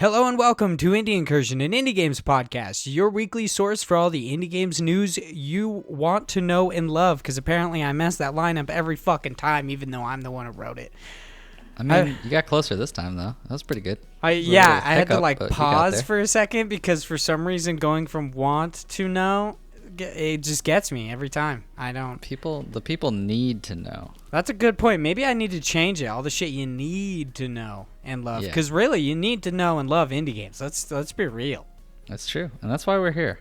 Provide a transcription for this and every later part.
Hello and welcome to Indie Incursion, an indie games podcast, your weekly source for all the indie games news you want to know and love, because apparently I mess that line up every fucking time, even though I'm the one who wrote it. I mean, you got closer this time, though. That was pretty good. I had to pause for a second, because for some reason going from want to know, it just gets me every time. The people need to know. That's a good point. Maybe I need to change it. All the shit you need to know and love. Because really, you need to know and love indie games. Let's be real. That's true. And that's why we're here.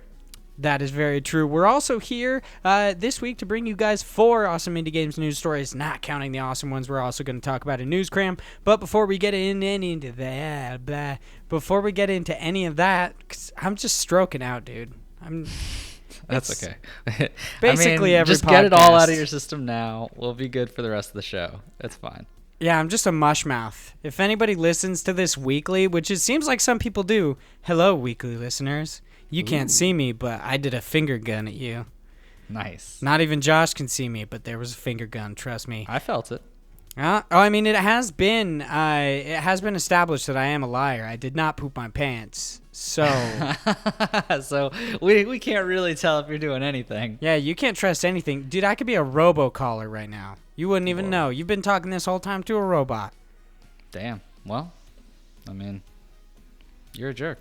That is very true. We're also here this week to bring you guys 4 awesome indie games news stories, not counting the awesome ones we're also going to talk about in News Cram. But before we get into any of that, 'cause I'm just stroking out, dude. That's okay. Basically, every just get it all out of your system now. We'll be good for the rest of the show. It's fine. Yeah, I'm just a mush mouth. If anybody listens to this weekly, which it seems like some people do, hello, weekly listeners. You can't see me, but I did a finger gun at you. Nice. Not even Josh can see me, but there was a finger gun. Trust me. I felt it. I mean, it has been established that I am a liar. I did not poop my pants. So so we can't really tell if you're doing anything. Yeah, you can't trust anything. Dude, I could be a robocaller right now. You wouldn't even know. You've been talking this whole time to a robot. Damn. Well, I mean, you're a jerk.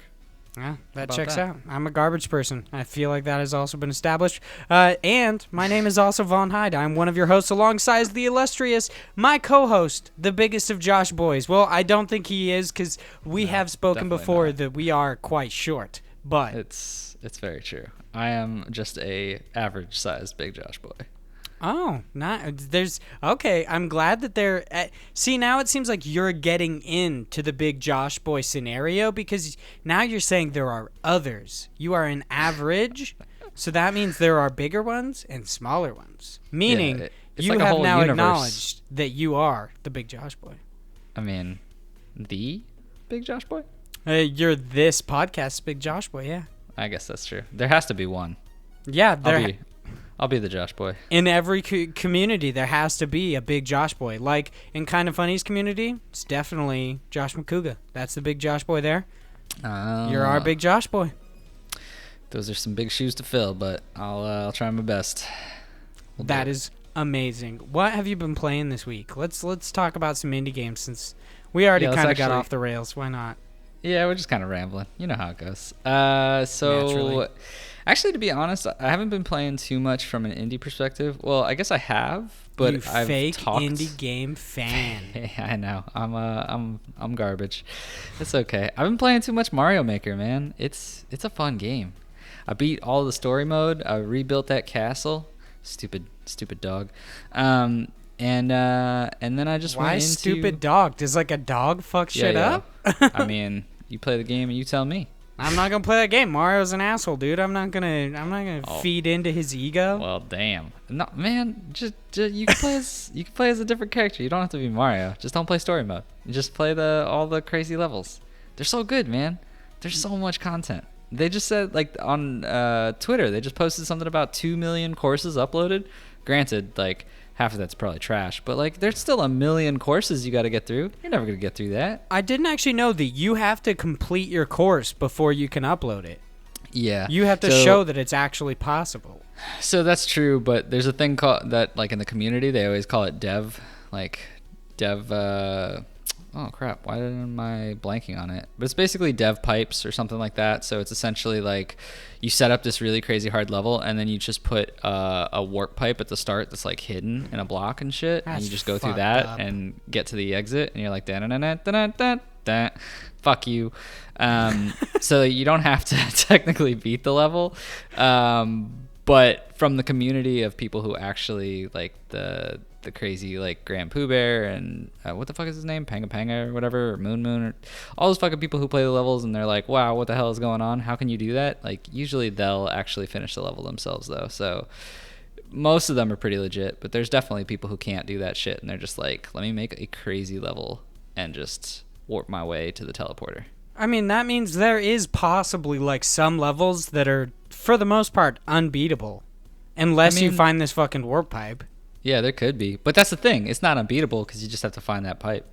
Yeah, that checks out. I'm a garbage person. I feel like that has also been established. And my name is also Von Hyde. I'm one of your hosts alongside the illustrious, my co-host, the biggest of Josh boys. Well, I don't think he is, because we have spoken before that we are quite short. But it's very true. I am just a average sized Big Josh boy. Oh, okay. I'm glad that they're see, now it seems like you're getting into the Big Josh boy scenario, because now you're saying there are others. You are an average, so that means there are bigger ones and smaller ones. Meaning you have now acknowledged that you are the Big Josh boy. I mean, the Big Josh boy? You're this podcast's Big Josh boy, yeah. I guess that's true. There has to be one. Yeah, I'll be the Josh boy. In every community, there has to be a Big Josh boy. Like, in Kind of Funny's community, it's definitely Josh McCouga. That's the Big Josh boy there. You're our Big Josh boy. Those are some big shoes to fill, but I'll try my best. That is amazing. What have you been playing this week? Let's talk about some indie games, since we already kind of got off the rails. Why not? Yeah, we're just kind of rambling. You know how it goes. Naturally. Actually, to be honest, I haven't been playing too much from an indie perspective. Well, I guess I have, but I've fake indie game fan. Yeah, I know. I'm garbage. It's okay. I've been playing too much Mario Maker, man. It's a fun game. I beat all the story mode. I rebuilt that castle. Stupid dog. And then I just went into... Why stupid dog? Does like a dog fuck shit up? I mean, you play the game and you tell me. I'm not gonna play that game. Mario's an asshole, dude. I'm not gonna feed into his ego. Well, damn. No, man. Just you can play as a different character. You don't have to be Mario. Just don't play story mode. You just play all the crazy levels. They're so good, man. There's so much content. They just said, like, on Twitter, they just posted something about 2 million courses uploaded. Granted, like, half of that's probably trash, but like there's still 1 million courses you got to get through. You're never going to get through that. I didn't actually know that you have to complete your course before you can upload it. Yeah. You have to show that it's actually possible. So that's true, but there's a thing called that, like in the community, they always call it dev, oh crap, why am I blanking on it? But it's basically dev pipes or something like that. So it's essentially like you set up this really crazy hard level, and then you just put a warp pipe at the start that's like hidden in a block and shit. And you just go through that and get to the exit, and you're like, da-da-da-da-da-da-da. Fuck you. So you don't have to technically beat the level. But from the community of people who actually like the crazy like Grand Pooh Bear and what the fuck is his name? Panga Panga or whatever, or Moon or all those fucking people who play the levels, and they're like, wow, what the hell is going on? How can you do that? Like, usually they'll actually finish the level themselves though. So most of them are pretty legit, but there's definitely people who can't do that shit, and they're just like, let me make a crazy level and just warp my way to the teleporter. I mean, that means there is possibly like some levels that are, for the most part, unbeatable. Unless you find this fucking warp pipe. Yeah, there could be. But that's the thing. It's not unbeatable because you just have to find that pipe.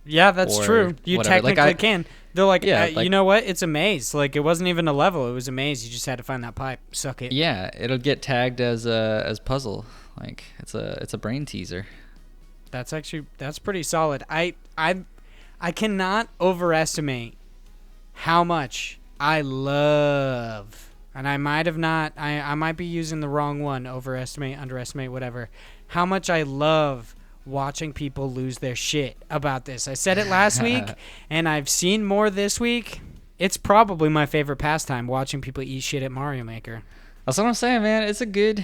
Yeah, that's true. You whatever. technically can. They're like, Yeah, you know what? It's a maze. Like, it wasn't even a level. It was a maze. You just had to find that pipe. Suck it. Yeah, it'll get tagged as puzzle. Like it's a brain teaser. That's pretty solid. I cannot overestimate how much I love, and I might have not. I might be using the wrong one. Overestimate, underestimate, whatever. How much I love watching people lose their shit about this. I said it last week, and I've seen more this week. It's probably my favorite pastime, watching people eat shit at Mario Maker. That's what I'm saying, man. It's a good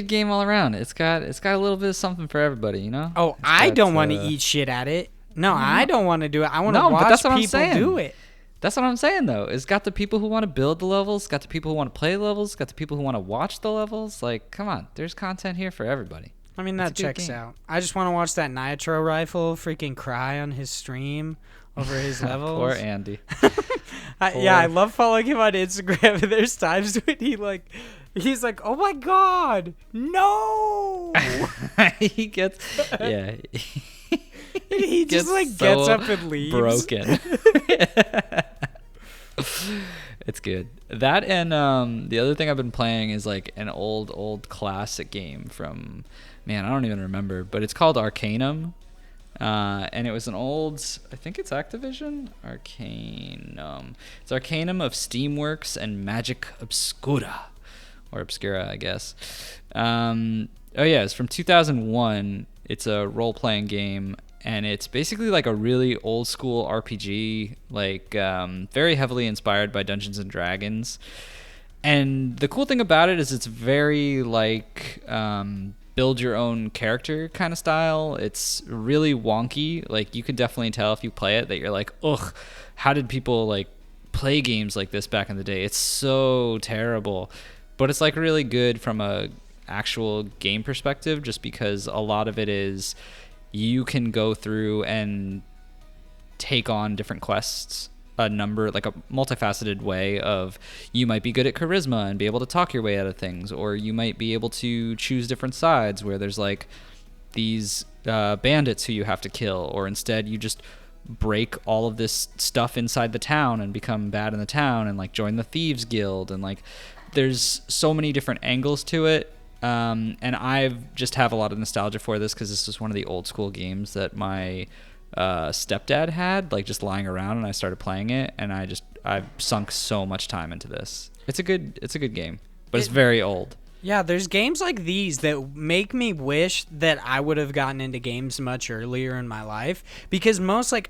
game all around. It's got a little bit of something for everybody, you know. Oh, I don't want to eat shit at it. No, I don't want to do it. I want to watch people do it. That's what I'm saying, though. It's got the people who want to build the levels, got the people who want to play levels, got the people who want to watch the levels. Like, come on, there's content here for everybody. I mean, that checks out. I just want to watch that Nitro Rifle freaking cry on his stream over his levels. Poor Andy. Yeah, I love following him on Instagram. There's times when he's like, oh my God, no. He gets, yeah. He just like gets up and leaves. Broken. It's good. That and the other thing I've been playing is like an old classic game from, man, I don't even remember, but it's called Arcanum. And it was an old, I think it's Activision? Arcanum. It's Arcanum of Steamworks and Magic Obscura. Or Obscura, I guess. Oh yeah, it's from 2001. It's a role-playing game, and it's basically like a really old-school RPG, like very heavily inspired by Dungeons and Dragons. And the cool thing about it is it's very like build your own character kind of style. It's really wonky. Like, you can definitely tell if you play it that you're like, ugh, how did people like play games like this back in the day? It's so terrible. But it's like really good from a actual game perspective, just because a lot of it is you can go through and take on different quests, a multifaceted way of, you might be good at charisma and be able to talk your way out of things, or you might be able to choose different sides where there's like these bandits who you have to kill, or instead you just break all of this stuff inside the town and become bad in the town and like join the thieves guild, and like there's so many different angles to it. And I've just have a lot of nostalgia for this because this was one of the old school games that my stepdad had, like, just lying around, and I started playing it, and I've sunk so much time into this. It's a good game, but it's very old. Yeah, there's games like these that make me wish that I would have gotten into games much earlier in my life, because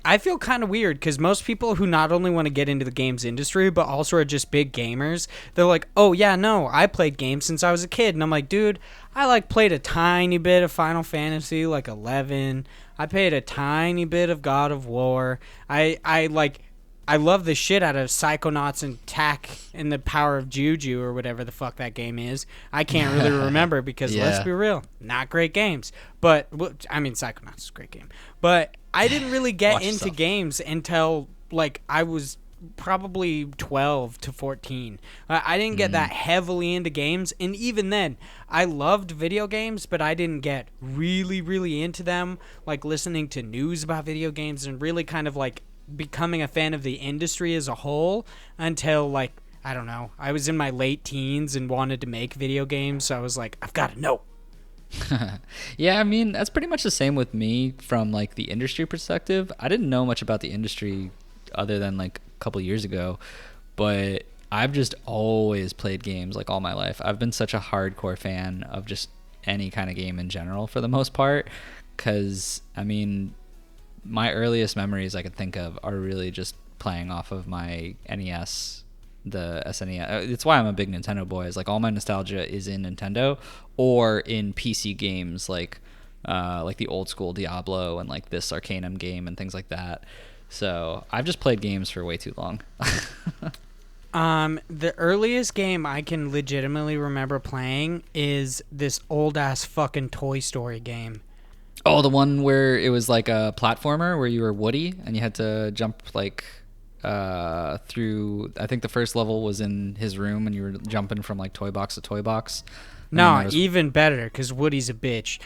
I feel kind of weird because most people who not only want to get into the games industry but also are just big gamers, they're like, oh yeah, no, I played games since I was a kid. And I'm like, dude, I played a tiny bit of Final Fantasy, like 11. I played a tiny bit of God of War. I love the shit out of Psychonauts and Tak and the Power of Juju, or whatever the fuck that game is. I can't really remember because, let's be real, not great games. But, I mean, Psychonauts is a great game. But I didn't really get into games until, I was probably 12 to 14. I didn't get that heavily into games. And even then, I loved video games, but I didn't get really, really into them. Like, listening to news about video games and really kind of, becoming a fan of the industry as a whole until I don't know, I was in my late teens and wanted to make video games, so I was like, I've got to know. Yeah, I mean, that's pretty much the same with me from the industry perspective. I didn't know much about the industry other than a couple years ago, but I've just always played games all my life. I've been such a hardcore fan of just any kind of game in general for the most part, because I mean, my earliest memories I could think of are really just playing off of my NES, the SNES. It's why I'm a big Nintendo boy. Is all my nostalgia is in Nintendo or in PC games, like the old school Diablo and this Arcanum game and things like that. So I've just played games for way too long. The earliest game I can legitimately remember playing is this old ass fucking Toy Story game. Oh, the one where it was like a platformer where you were Woody and you had to jump through. I think the first level was in his room and you were jumping from toy box to toy box. No, even better, because Woody's a bitch.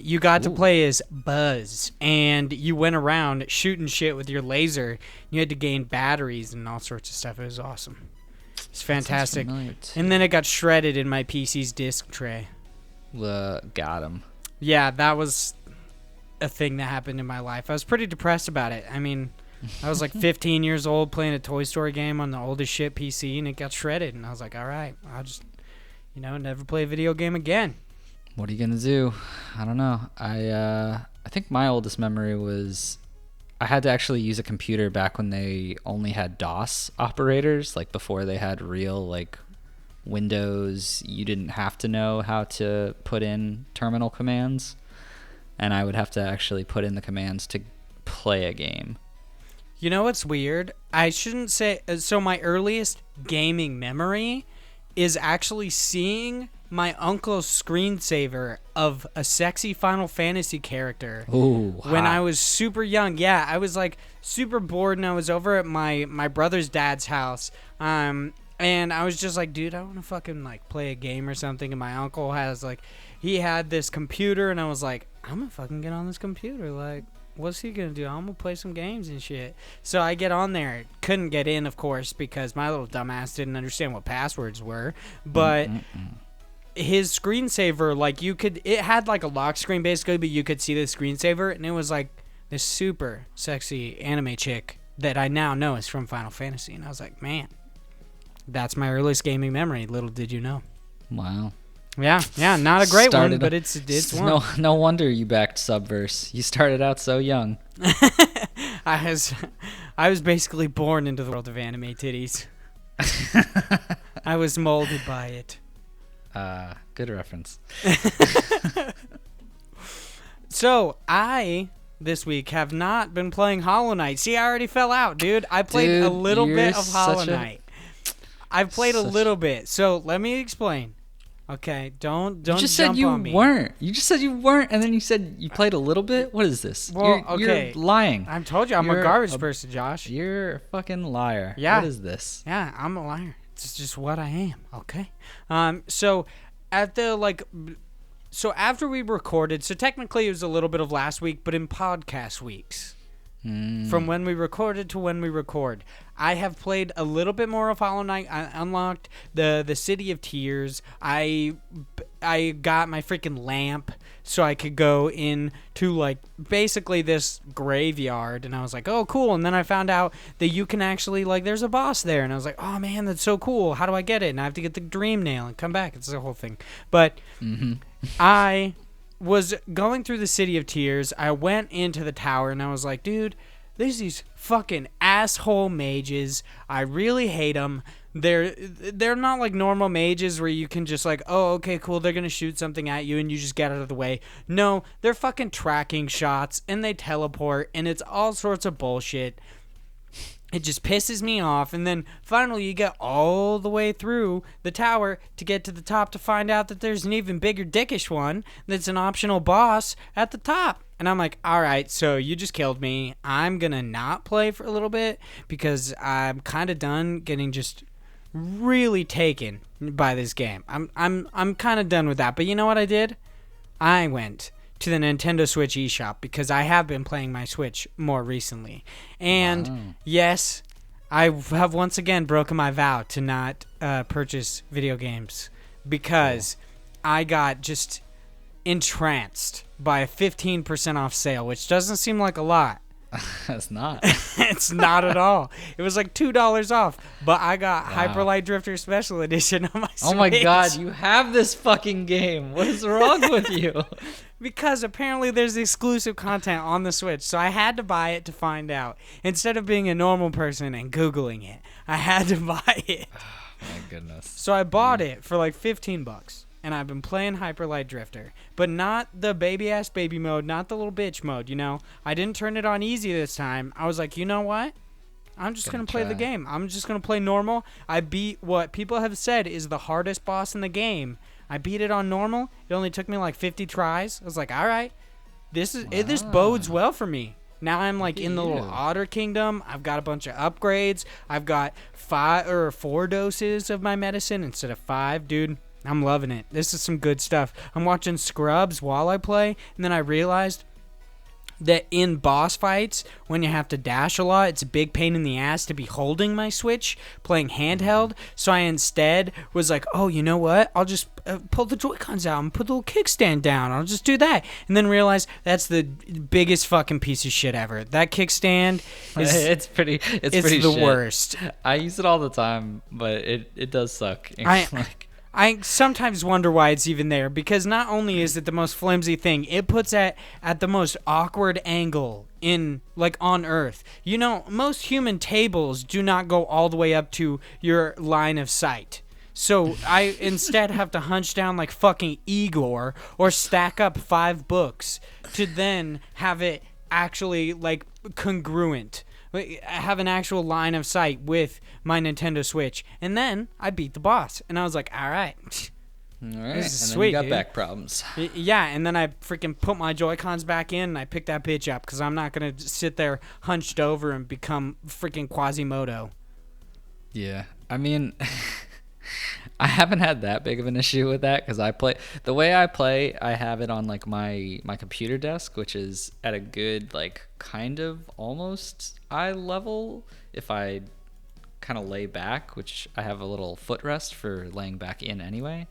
You got to play as Buzz, and you went around shooting shit with your laser. You had to gain batteries and all sorts of stuff. It was awesome. It's fantastic. And then it got shredded in my PC's disk tray. Got him. Yeah, that was a thing that happened in my life. I was pretty depressed about it. I mean, I was like 15 years old playing a Toy Story game on the oldest shit PC, and it got shredded. And I was like, all right, I'll just, never play a video game again. What are you going to do? I don't know. I think my oldest memory was I had to actually use a computer back when they only had DOS operators, like before they had real, like, Windows. You didn't have to know how to put in terminal commands, and I would have to actually put in the commands to play a game. You know what's weird? I shouldn't say... So my earliest gaming memory is actually seeing my uncle's screensaver of a sexy Final Fantasy character. Ooh, when I was super young. Yeah, I was like super bored, and I was over at my brother's dad's house. And I was just like, dude, I want to fucking like play a game or something. And my uncle he had this computer, and I was like, I'm gonna fucking get on this computer. Like, what's he gonna do? I'm gonna play some games and shit. So I get on there. Couldn't get in, of course, because my little dumbass didn't understand what passwords were. But his screensaver, like, it had like a lock screen basically, but you could see the screensaver, and it was like this super sexy anime chick that I now know is from Final Fantasy. And I was like, man, that's my earliest gaming memory. Little did you know. Wow. Yeah, not a great one, but it's one. No wonder you backed Subverse. You started out so young. I was basically born into the world of anime titties. I was molded by it. Good reference. So, this week have not been playing Hollow Knight. See, I already fell out, dude. I played a little bit of Hollow Knight. I've played a little bit. So, let me explain. Okay, don't you just jump said you on me. weren't. You just said you weren't, and then you said you played a little bit? What is this? Well, you're lying. I told you I'm a garbage person, Josh. You're a fucking liar. Yeah. What is this? Yeah, I'm a liar. It's just what I am, okay? So after we recorded, so technically it was a little bit of last week, but in podcast weeks. From when we recorded to when we record, I have played a little bit more of Hollow Knight. I unlocked the City of Tears. I got my freaking lamp so I could go into like basically this graveyard, and I was like, oh cool. And then I found out that you can actually like there's a boss there, and I was like, oh man, that's so cool. How do I get it? And I have to get the dream nail and come back. It's the whole thing. But I was going through the City of Tears. I went into the tower, and I was like, dude, there's these fucking asshole mages. I really hate them. They're not like normal mages where you can just like, oh, okay, cool, they're going to shoot something at you and you just get out of the way. No, they're fucking tracking shots, and they teleport, and it's all sorts of bullshit. It just pisses me off. And then finally you get all the way through the tower to get to the top to find out that there's an even bigger dickish one that's an optional boss at the top. And I'm like, all right, so you just killed me. I'm going to not play for a little bit because I'm kind of done getting just really taken by this game. I'm kind of done with that. But you know what I did? I went to the Nintendo Switch eShop because I have been playing my Switch more recently. And yes, I have once again broken my vow to not purchase video games because I got just entranced by a 15% off sale, which doesn't seem like a lot. It's not. It's not at all. It was like $2 off, but I got Hyper Light Drifter Special Edition on my Switch. Oh my god, you have this fucking game. What is wrong with you? Because apparently there's exclusive content on the Switch, so I had to buy it to find out. Instead of being a normal person and Googling it, I had to buy it. My goodness. So I bought it for like $15. And I've been playing Hyper Light Drifter, but not the baby-ass baby mode, not the little bitch mode, you know? I didn't turn it on easy this time. I was like, you know what? I'm just going to play the game. I'm just going to play normal. I beat what people have said is the hardest boss in the game. I beat it on normal. It only took me like 50 tries. I was like, all right, this bodes well for me. Now I'm like in the little Otter Kingdom. I've got a bunch of upgrades. I've got 4 doses of my medicine instead of 5, dude. I'm loving it. This is some good stuff. I'm watching Scrubs while I play, and then I realized that in boss fights, when you have to dash a lot, it's a big pain in the ass to be holding my Switch, playing handheld. So I instead was like, oh, you know what? I'll just pull the Joy-Cons out and put the little kickstand down. I'll just do that. And then realize that's the biggest fucking piece of shit ever. That kickstand is it's pretty the shit. worst. I use it all the time, but it does suck. I sometimes wonder why it's even there, because not only is it the most flimsy thing, it puts at the most awkward angle in, like, on Earth. You know, most human tables do not go all the way up to your line of sight. So I instead have to hunch down like fucking Igor or stack up 5 books to then have it actually, like, congruent. Have an actual line of sight with my Nintendo Switch, and then I beat the boss, and I was like, all right, this is and sweet, then you got dude. back problems. Yeah, and then I freaking put my Joy-Cons back in, and I picked that bitch up, because I'm not going to sit there hunched over and become freaking Quasimodo. Yeah, I mean, I haven't had that big of an issue with that, because the way I play, I have it on like my computer desk, which is at a good, like, kind of almost eye level if I kind of lay back, which I have a little footrest for laying back in anyway.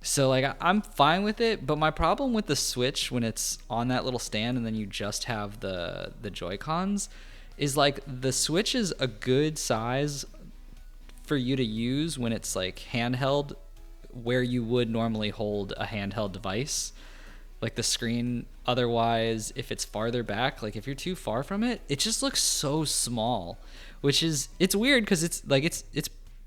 So like I'm fine with it, but my problem with the Switch when it's on that little stand and then you just have the Joy-Cons is like the Switch is a good size for you to use when it's like handheld, where you would normally hold a handheld device. Like the screen, otherwise, if it's farther back, like if you're too far from it, it just looks so small, which is, it's weird because it's like, it's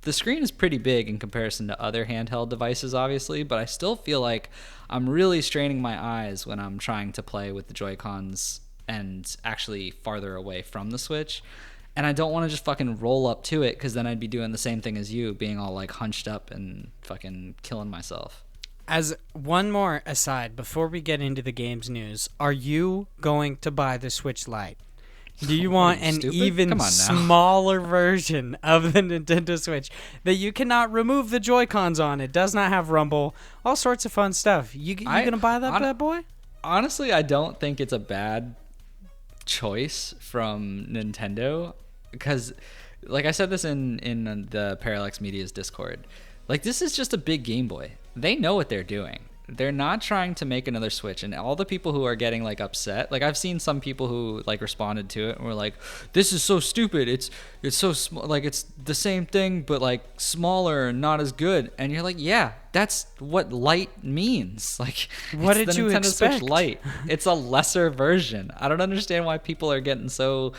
the screen is pretty big in comparison to other handheld devices, obviously, but I still feel like I'm really straining my eyes when I'm trying to play with the Joy-Cons and actually farther away from the Switch. And I don't want to just fucking roll up to it, because then I'd be doing the same thing as you, being all like hunched up and fucking killing myself. As one more aside, before we get into the games news, are you going to buy the Switch Lite? Do you want an even smaller version of the Nintendo Switch that you cannot remove the Joy-Cons on? It does not have rumble, all sorts of fun stuff. You gonna buy that bad boy? Honestly, I don't think it's a bad choice from Nintendo, because like I said this in the Parallax Media's Discord, like this is just a big Game Boy. They know what they're doing. They're not trying to make another Switch. And all the people who are getting like upset, like I've seen some people who like responded to it and were like, this is so stupid, it's so small, like it's the same thing but like smaller and not as good. And you're like, yeah, that's what light means. Like, what did you Nintendo expect? Switch Lite. It's a lesser version. I don't understand why people are getting so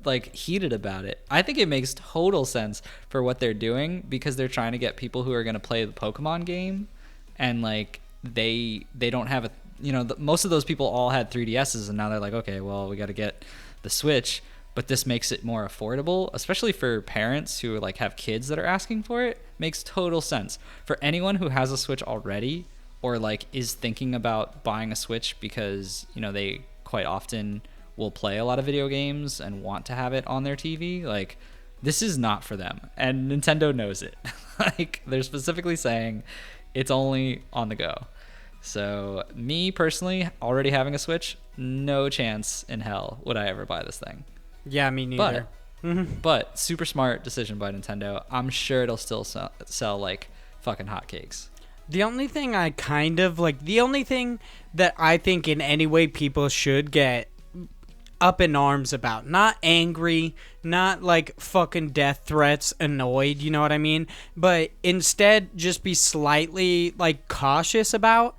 like heated about it. I think it makes total sense for what they're doing, because they're trying to get people who are going to play the Pokemon game, and like they don't have a, you know, most of those people all had 3DSs, and now they're like, okay, well, we got to get the Switch. But this makes it more affordable, especially for parents who like have kids that are asking for it. Makes total sense. For anyone who has a Switch already, or like is thinking about buying a Switch because, you know, they quite often will play a lot of video games and want to have it on their TV, like this is not for them. And Nintendo knows it. Like they're specifically saying it's only on the go. So me personally, already having a Switch, no chance in hell would I ever buy this thing. Yeah, me neither. But super smart decision by Nintendo. I'm sure it'll still sell like fucking hotcakes. The only thing I kind of like, the only thing that I think in any way people should get up in arms about, not angry, not like fucking death threats, annoyed, you know what I mean, but instead just be slightly like cautious about,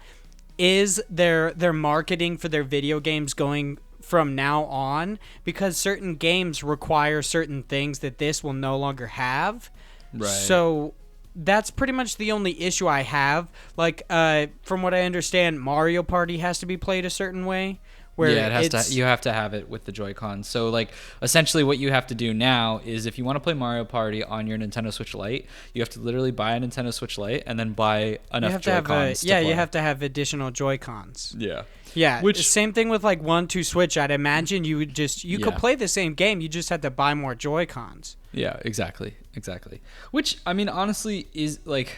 is their marketing for their video games going from now on, because certain games require certain things that this will no longer have. Right. So that's pretty much the only issue I have. Like from what I understand, Mario Party has to be played a certain way. Where yeah, it has to. You have to have it with the Joy-Cons. So, like, essentially, what you have to do now is, if you want to play Mario Party on your Nintendo Switch Lite, you have to literally buy a Nintendo Switch Lite and then buy enough Joy-Cons. You have to have additional Joy-Cons. Yeah. Yeah. Which, same thing with like 1-2 Switch. I'd imagine you would just could play the same game. You just had to buy more Joy-Cons. Yeah. Exactly. Which, I mean, honestly, is like,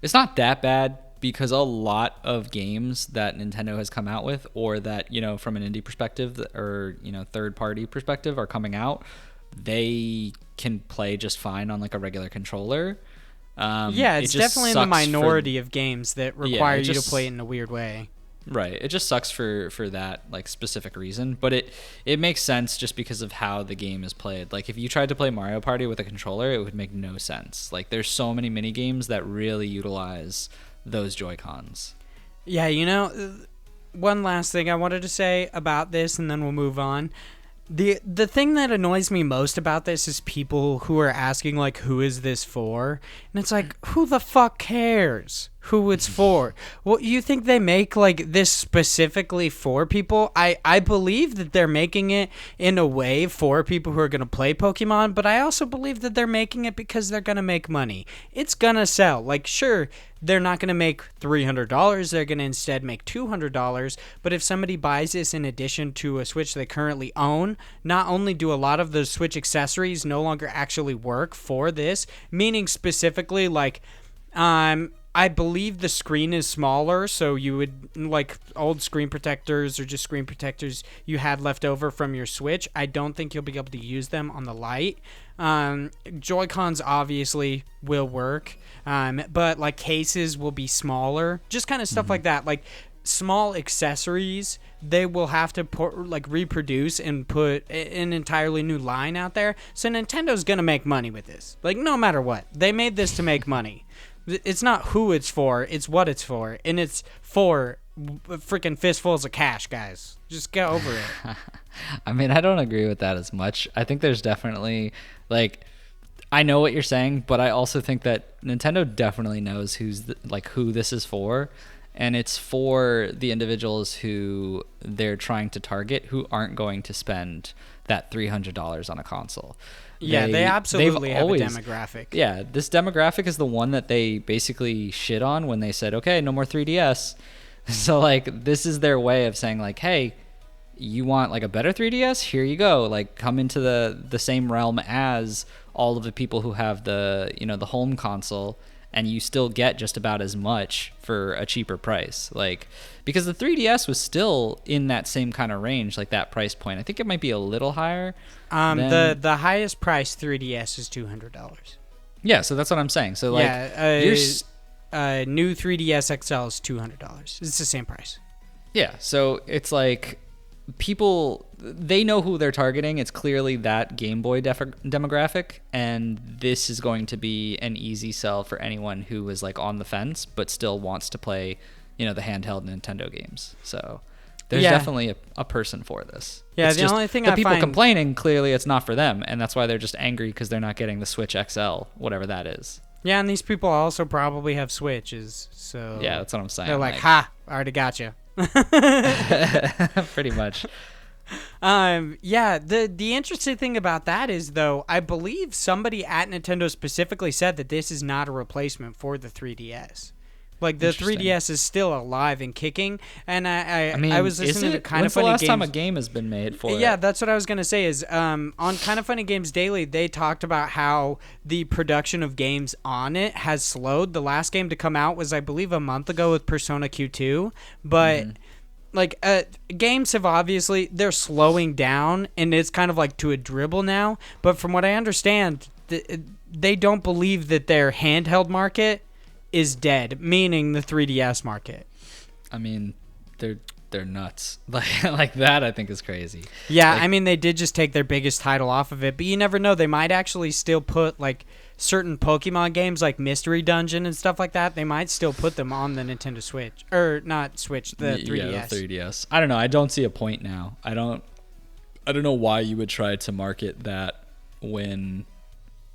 It's not that bad because a lot of games that Nintendo has come out with, or that, you know, from an indie perspective or, you know, third party perspective are coming out, they can play just fine on like a regular controller. Yeah, it's definitely in the minority of games that require you to play it in a weird way. Right. It just sucks for that like specific reason, but it makes sense just because of how the game is played. Like if you tried to play Mario Party with a controller, it would make no sense. Like there's so many mini games that really utilize those JoyCons. Yeah, you know, one last thing I wanted to say about this, and then we'll move on. The thing that annoys me most about this is people who are asking, like, who is this for? And it's like, who the fuck cares who it's for? Well, you think they make, like, this specifically for people? I believe that they're making it in a way for people who are going to play Pokemon, but I also believe that they're making it because they're going to make money. It's going to sell. Like, sure, they're not going to make $300. They're going to instead make $200. But if somebody buys this in addition to a Switch they currently own, not only do a lot of those Switch accessories no longer actually work for this, meaning specifically like, I believe the screen is smaller, so you would, like old screen protectors or just screen protectors you had left over from your Switch, I don't think you'll be able to use them on the Lite. Joy-Cons obviously will work, but like cases will be smaller, just kind of stuff like that. Like small accessories, they will have to reproduce and put an entirely new line out there. So Nintendo's gonna make money with this, like no matter what. They made this to make money. It's not who it's for, it's what it's for, and it's for freaking fistfuls of cash, guys. Just get over it. I mean, I don't agree with that as much. I think there's definitely, like, I know what you're saying, but I also think that Nintendo definitely knows who this is for, and it's for the individuals who they're trying to target who aren't going to spend that $300 on a console. Yeah, they absolutely have a demographic. Yeah, this demographic is the one that they basically shit on when they said, okay, no more 3DS. So, like, this is their way of saying, like, hey, you want, like, a better 3DS? Here you go. Like, come into the same realm as all of the people who have the, you know, the home console, and you still get just about as much for a cheaper price. Like, because the 3DS was still in that same kind of range, like that price point. I think it might be a little higher. The highest price 3DS is $200. Yeah, so that's what I'm saying. So like, new 3DS XL is $200. It's the same price. Yeah, so it's like people, they know who they're targeting. It's clearly that Game Boy demographic, and this is going to be an easy sell for anyone who is like on the fence but still wants to play, you know, the handheld Nintendo games. So there's definitely a person for this. Yeah, it's the only thing the people complaining, clearly it's not for them, and that's why they're just angry because they're not getting the Switch XL, whatever that is. Yeah, and these people also probably have Switches, so yeah, that's what I'm saying. They're like, ha, I already got you. Pretty much. The interesting thing about that is, though, I believe somebody at Nintendo specifically said that this is not a replacement for the 3DS. Like, the 3DS is still alive and kicking, and I was listening to Kind of Funny Games. When's the last time a game has been made for it? Yeah, that's what I was going to say is, on Kind of Funny Games Daily, they talked about how the production of games on it has slowed. The last game to come out was, I believe, a month ago with Persona Q2, but... Like, games have obviously, they're slowing down, and it's kind of like to a dribble now. But from what I understand, they don't believe that their handheld market is dead, meaning the 3DS market. I mean, they're nuts. Like that, I think is crazy. Yeah, like, I mean, they did just take their biggest title off of it, but you never know. They might actually still put, like, certain Pokemon games like Mystery Dungeon and stuff like that. They might still put them on the Nintendo Switch. Or not Switch, the 3DS. Yeah, the 3DS. I don't know. I don't see a point now. I don't know why you would try to market that when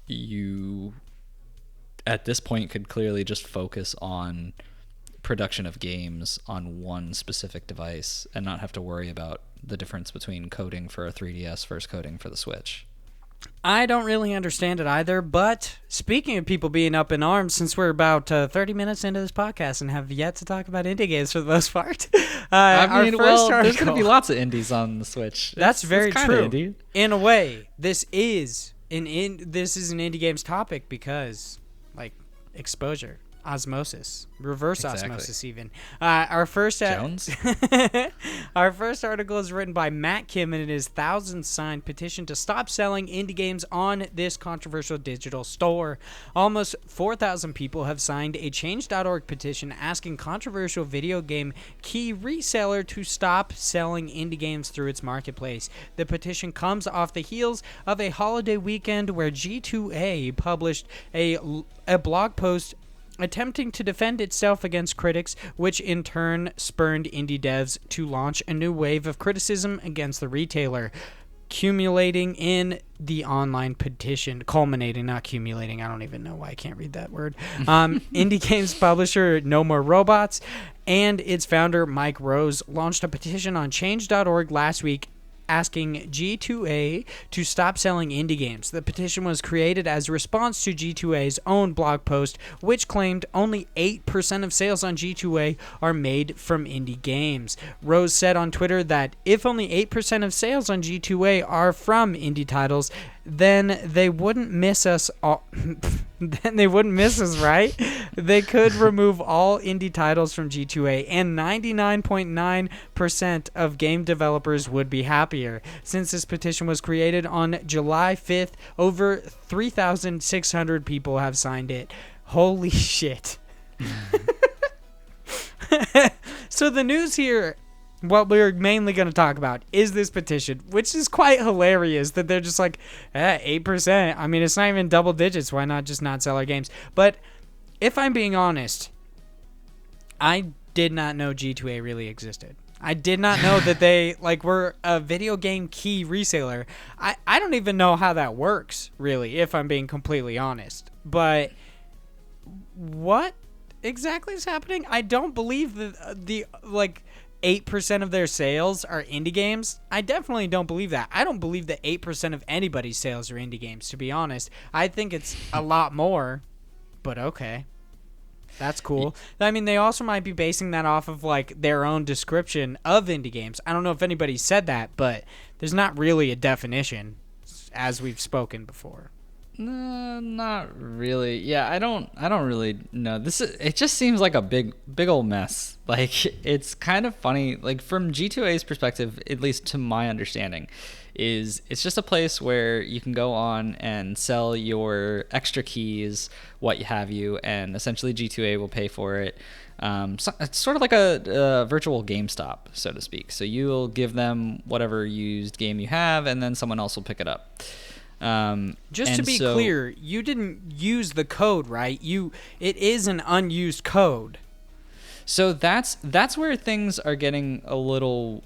you, at this point, could clearly just focus on production of games on one specific device and not have to worry about the difference between coding for a 3DS versus coding for the Switch. I don't really understand it either, but speaking of people being up in arms, since we're about 30 minutes into this podcast and have yet to talk about indie games for the most part, there's going to be lots of indies on the Switch. That's very true. Indie. In a way, this is an indie games topic because, like, exposure. osmosis, reverse Exactly. osmosis even. Our first Jones? Our first article is written by Matt Kim, and it is thousands signed petition to stop selling indie games on this controversial digital store. Almost 4,000 people have signed a change.org petition asking controversial video game key reseller to stop selling indie games through its marketplace. The petition comes off the heels of a holiday weekend where G2A published a blog post attempting to defend itself against critics, which in turn spurned indie devs to launch a new wave of criticism against the retailer, culminating in the online petition. Culminating, not accumulating. I don't even know why I can't read that word. Indie games publisher No More Robots and its founder Mike Rose launched a petition on change.org last week asking G2A to stop selling indie games. The petition was created as a response to G2A's own blog post, which claimed only 8% of sales on G2A are made from indie games. Rose said on Twitter that if only 8% of sales on G2A are from indie titles, then they wouldn't miss us all. Then they wouldn't miss us, right? They could remove all indie titles from G2A, and 99.9% of game developers would be happier. Since this petition was created on July 5th, over 3,600 people have signed it. Holy shit. So the news here, what we're mainly going to talk about is this petition, which is quite hilarious that they're just like, 8%. I mean, it's not even double digits. Why not just not sell our games? But if I'm being honest, I did not know G2A really existed. I did not know that they were a video game key reseller. I don't even know how that works, really, if I'm being completely honest. But what exactly is happening? I don't believe that the 8% of their sales are indie games. I definitely don't believe that. I don't believe that 8% of anybody's sales are indie games, to be honest. I think it's a lot more, but okay. That's cool. I mean, they also might be basing that off of their own description of indie games. I don't know if anybody said that, but there's not really a definition, as we've spoken before. No, not really. Yeah, I don't really know. It just seems like a big old mess. It's kind of funny. From G2A's perspective, at least to my understanding, it's just a place where you can go on and sell your extra keys, what have you, and essentially G2A will pay for it. So it's sort of like a virtual GameStop, so to speak. So you'll give them whatever used game you have, and then someone else will pick it up. Just to be clear, you didn't use the code, right? It is an unused code. So that's where things are getting a little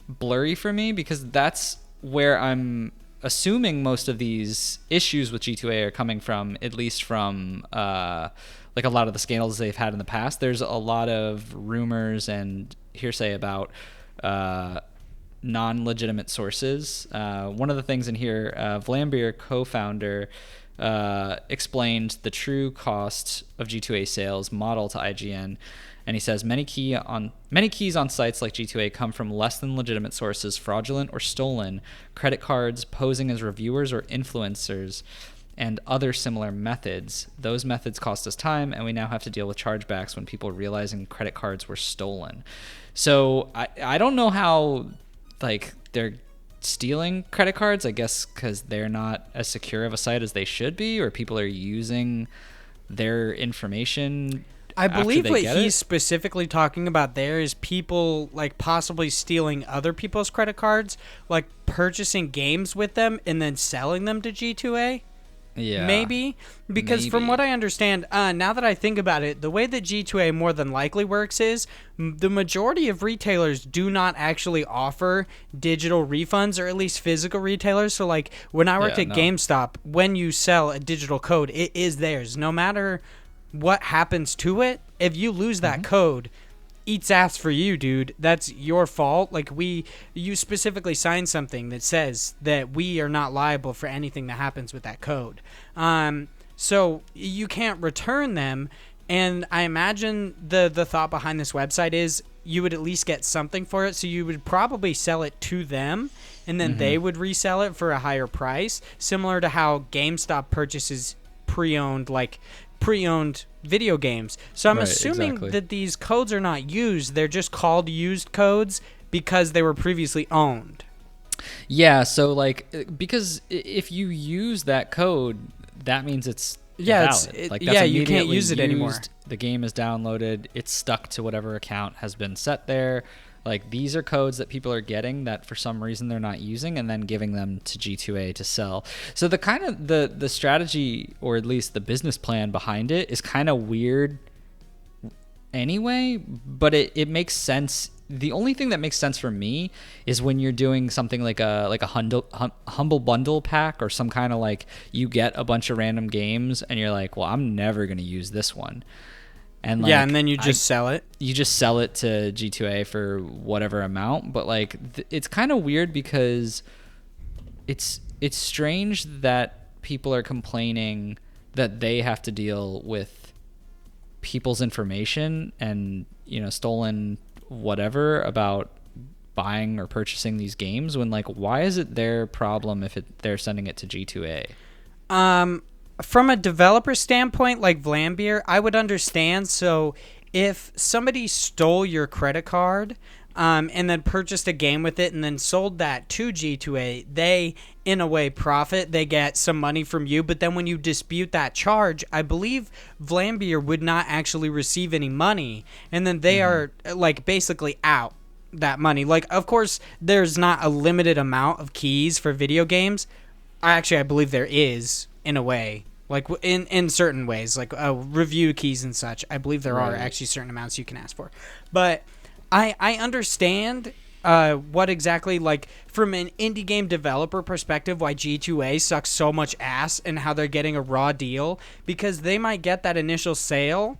blurry for me, because that's where I'm assuming most of these issues with G2A are coming from, at least from a lot of the scandals they've had in the past. There's a lot of rumors and hearsay about non-legitimate sources. One of the things in here, Vlambeer, co-founder, explained the true cost of G2A sales model to IGN, and he says many keys on sites like G2A come from less than legitimate sources, fraudulent or stolen, credit cards posing as reviewers or influencers, and other similar methods. Those methods cost us time, and we now have to deal with chargebacks when people realizing credit cards were stolen. So I don't know how they're stealing credit cards, I guess because they're not as secure of a site as they should be, or people are using their information. I believe what he's specifically talking about there is people possibly stealing other people's credit cards, purchasing games with them and then selling them to G2A. Yeah, maybe, because from what I understand, now that I think about it, the way that G2A more than likely works is the majority of retailers do not actually offer digital refunds, or at least physical retailers. So when I worked at GameStop, when you sell a digital code, it is theirs. No matter what happens to it, if you lose that code, eats ass for you, dude. That's your fault. You specifically signed something that says that we are not liable for anything that happens with that code. So you can't return them. And I imagine the thought behind this website is you would at least get something for it. So you would probably sell it to them, and then they would resell it for a higher price, similar to how GameStop purchases pre-owned pre-owned video games. So I'm assuming that these codes are not used. They're just called used codes because they were previously owned. Yeah, so like because if you use that code, that means it's valid. That's you can't use it anymore. The game is downloaded. It's stuck to whatever account has been set there. Like these are codes that people are getting that for some reason they're not using, and then giving them to G2A to sell. So the kind of the strategy, or at least the business plan behind it, is kind of weird anyway, but it makes sense. The only thing that makes sense for me is when you're doing something like a humble bundle pack, or some kind of like you get a bunch of random games and you're like, well, I'm never going to use this one. And like, and then you just sell it. You just sell it to G2A for whatever amount. But like, it's kind of weird because it's strange that people are complaining that they have to deal with people's information and, stolen whatever about buying or purchasing these games, when like, why is it their problem if they're sending it to G2A? From a developer standpoint, like Vlambeer, I would understand. So if somebody stole your credit card and then purchased a game with it and then sold that to G2A, they, in a way, profit. They get some money from you. But then when you dispute that charge, I believe Vlambeer would not actually receive any money. And then they are, like, basically out that money. Like, of course, there's not a limited amount of keys for video games. Actually, I believe there is, in a way. Like in certain ways, like review keys and such. I believe there are actually certain amounts you can ask for. But I understand what exactly, like, from an indie game developer perspective, why G2A sucks so much ass and how they're getting a raw deal, because they might get that initial sale.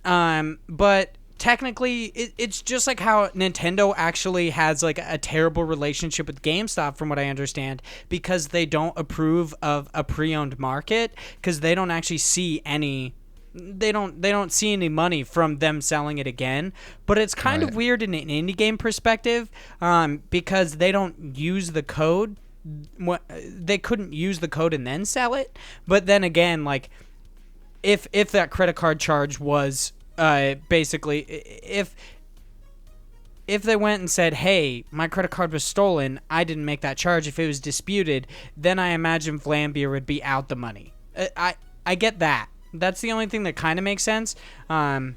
But technically, it's just like how Nintendo actually has like a terrible relationship with GameStop, from what I understand, because they don't approve of a pre-owned market, because they don't actually see any. They don't see any money from them selling it again. But it's kind of weird in an indie game perspective, because they don't use the code. They couldn't use the code and then sell it. But then again, like, if that credit card charge was basically, if they went and said, hey, my credit card was stolen, I didn't make that charge, if it was disputed, then I imagine Vlambeer would be out the money. I get that. That's the only thing that kind of makes sense. But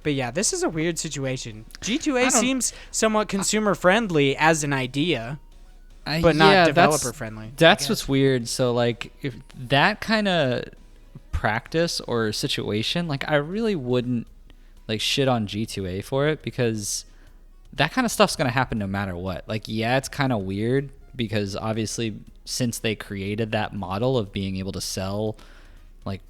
yeah, this is a weird situation. G2A seems somewhat consumer friendly as an idea, but not developer friendly. That's what's weird. So like, if that kind of practice or situation, like, I really wouldn't like shit on G2A for it, because that kind of stuff's going to happen no matter what. Like, yeah, it's kind of weird because obviously since they created that model of being able to sell like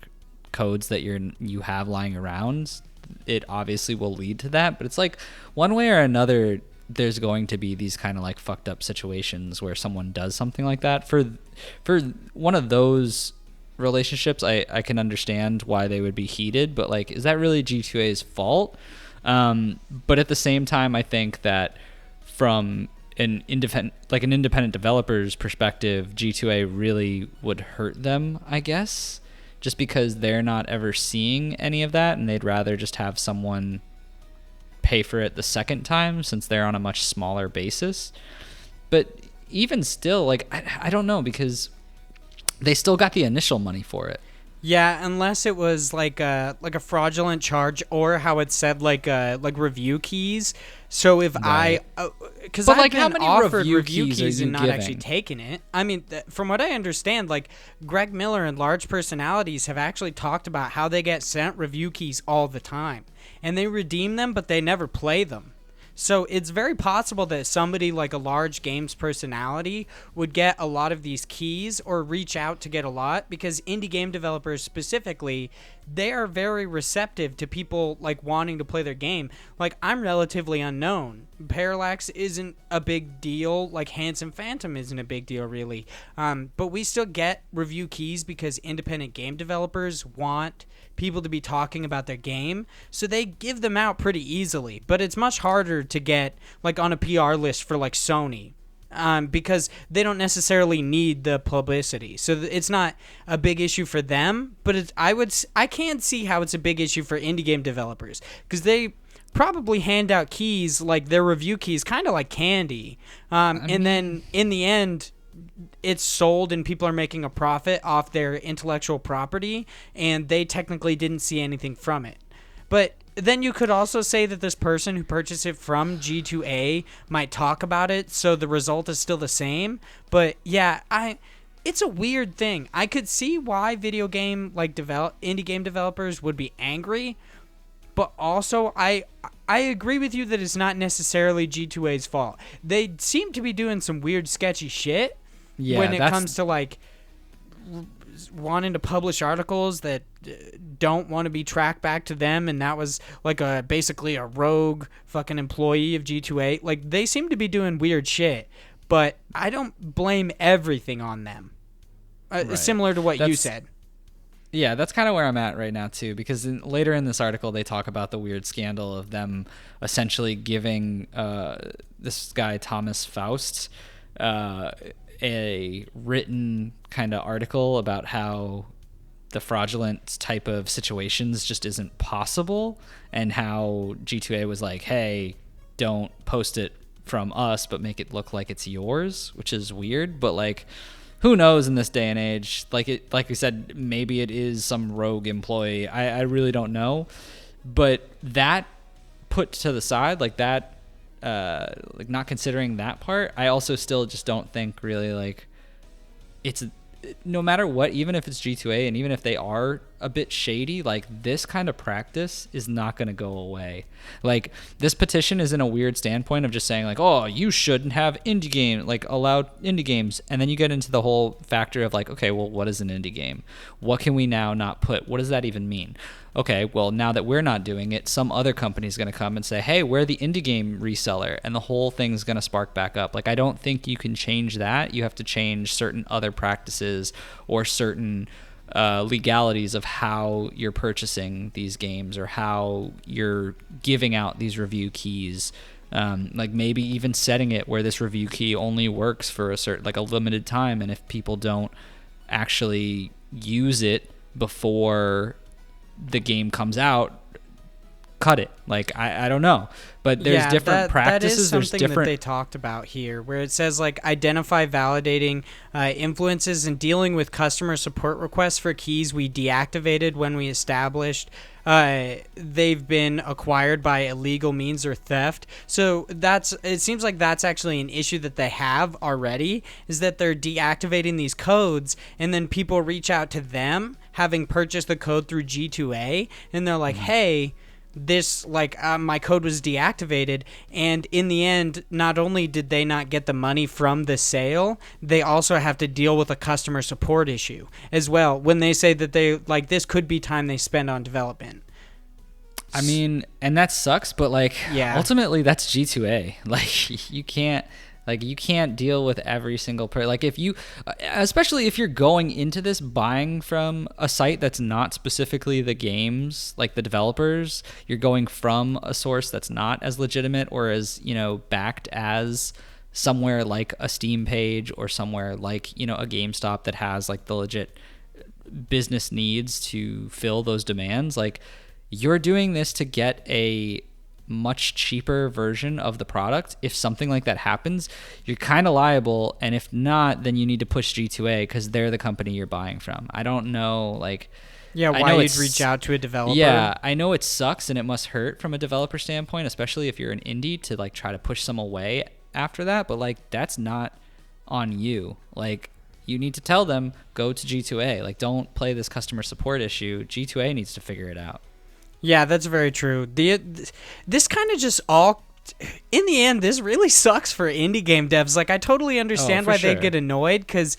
codes that you have lying around, it obviously will lead to that. But it's like, one way or another, there's going to be these kind of like fucked up situations where someone does something like that. For one of those relationships, I can understand why they would be heated, but like, is that really G2A's fault? But at the same time, I think that from an independent developer's perspective, G2A really would hurt them, I guess, just because they're not ever seeing any of that, and they'd rather just have someone pay for it the second time, since they're on a much smaller basis. But even still, like, I don't know, because they still got the initial money for it. Yeah, unless it was like a fraudulent charge, or how it said like review keys. So if because I've been how many offered review keys keys and not giving? actually taken it. I mean, from what I understand, like, Greg Miller and large personalities have actually talked about how they get sent review keys all the time, and they redeem them, but they never play them. So it's very possible that somebody like a large games personality would get a lot of these keys, or reach out to get a lot, because indie game developers specifically, they are very receptive to people like wanting to play their game. Like, I'm relatively unknown. Parallax isn't a big deal. Like, Handsome Phantom isn't a big deal, really. But we still get review keys because independent game developers want people to be talking about their game, so they give them out pretty easily. But it's much harder to get like on a PR list for like Sony. because they don't necessarily need the publicity. So it's not a big issue for them, but I can't see how it's a big issue for indie game developers, because they probably hand out keys, like their review keys, kind of like candy. And then in the end, it's sold and people are making a profit off their intellectual property, and they technically didn't see anything from it. But then you could also say that this person who purchased it from G2A might talk about it, so the result is still the same. But yeah, it's a weird thing. I could see why video game indie game developers would be angry, but also I agree with you that it's not necessarily G2A's fault. They seem to be doing some weird sketchy shit when it comes to like wanting to publish articles that don't want to be tracked back to them, and that was like basically a rogue fucking employee of G2A. Like, they seem to be doing weird shit, but I don't blame everything on them. Right. Similar to what you said. Yeah, that's kind of where I'm at right now too, because later in this article they talk about the weird scandal of them essentially giving this guy Thomas Faust a written kind of article about how the fraudulent type of situations just isn't possible, and how G2A was like, hey, don't post it from us, but make it look like it's yours, which is weird. But like, who knows in this day and age? Like we said, maybe it is some rogue employee. I really don't know. But that put to the side, like that, like not considering that part, I also still just don't think really like it's, no matter what, even if it's G2A and even if they are a bit shady, like this kind of practice is not going to go away. Like, this petition is in a weird standpoint of just saying like, oh, you shouldn't have allowed indie games. And then you get into the whole factor of like, okay, well, what is an indie game? What can we now not put? What does that even mean? Okay, well, now that we're not doing it, some other company is going to come and say, hey, we're the indie game reseller, and the whole thing's going to spark back up. Like, I don't think you can change that. You have to change certain other practices or certain legalities of how you're purchasing these games or how you're giving out these review keys. Like maybe even setting it where this review key only works for a limited time, and if people don't actually use it before the game comes out, cut it. Like, I don't know, but there's different practices. That is something that they talked about here, where it says like identify validating influences and dealing with customer support requests for keys we deactivated when we established they've been acquired by illegal means or theft. So it seems like that's actually an issue that they have already, is that they're deactivating these codes, and then people reach out to them having purchased the code through G2A, and they're like, hey, this my code was deactivated, and in the end, not only did they not get the money from the sale, they also have to deal with a customer support issue as well, when they say that they this could be time they spend on development. I mean, and that sucks, but ultimately that's G2A. You can't deal with every single especially if you're going into this buying from a site that's not specifically the games, like the developers, you're going from a source that's not as legitimate or as, backed as somewhere like a Steam page or somewhere like, a GameStop that has like the legit business needs to fill those demands. Like, you're doing this to get a much cheaper version of the product. If something like that happens, you're kind of liable, and if not, then you need to push G2A because they're the company you're buying from. I don't know, why you'd reach out to a developer. Yeah, I know it sucks and it must hurt from a developer standpoint, especially if you're an indie, to try to push some away after that, but that's not on you. You need to tell them, go to G2A. Don't play this customer support issue. G2A needs to figure it out. Yeah, that's very true. This kind of just all, in the end, this really sucks for indie game devs. I totally understand why they'd get annoyed, because,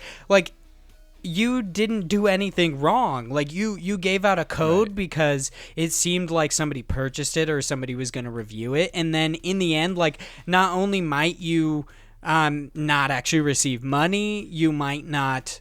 you didn't do anything wrong. You gave out a code because it seemed like somebody purchased it or somebody was going to review it, and then in the end, not only might you not actually receive money. You might not,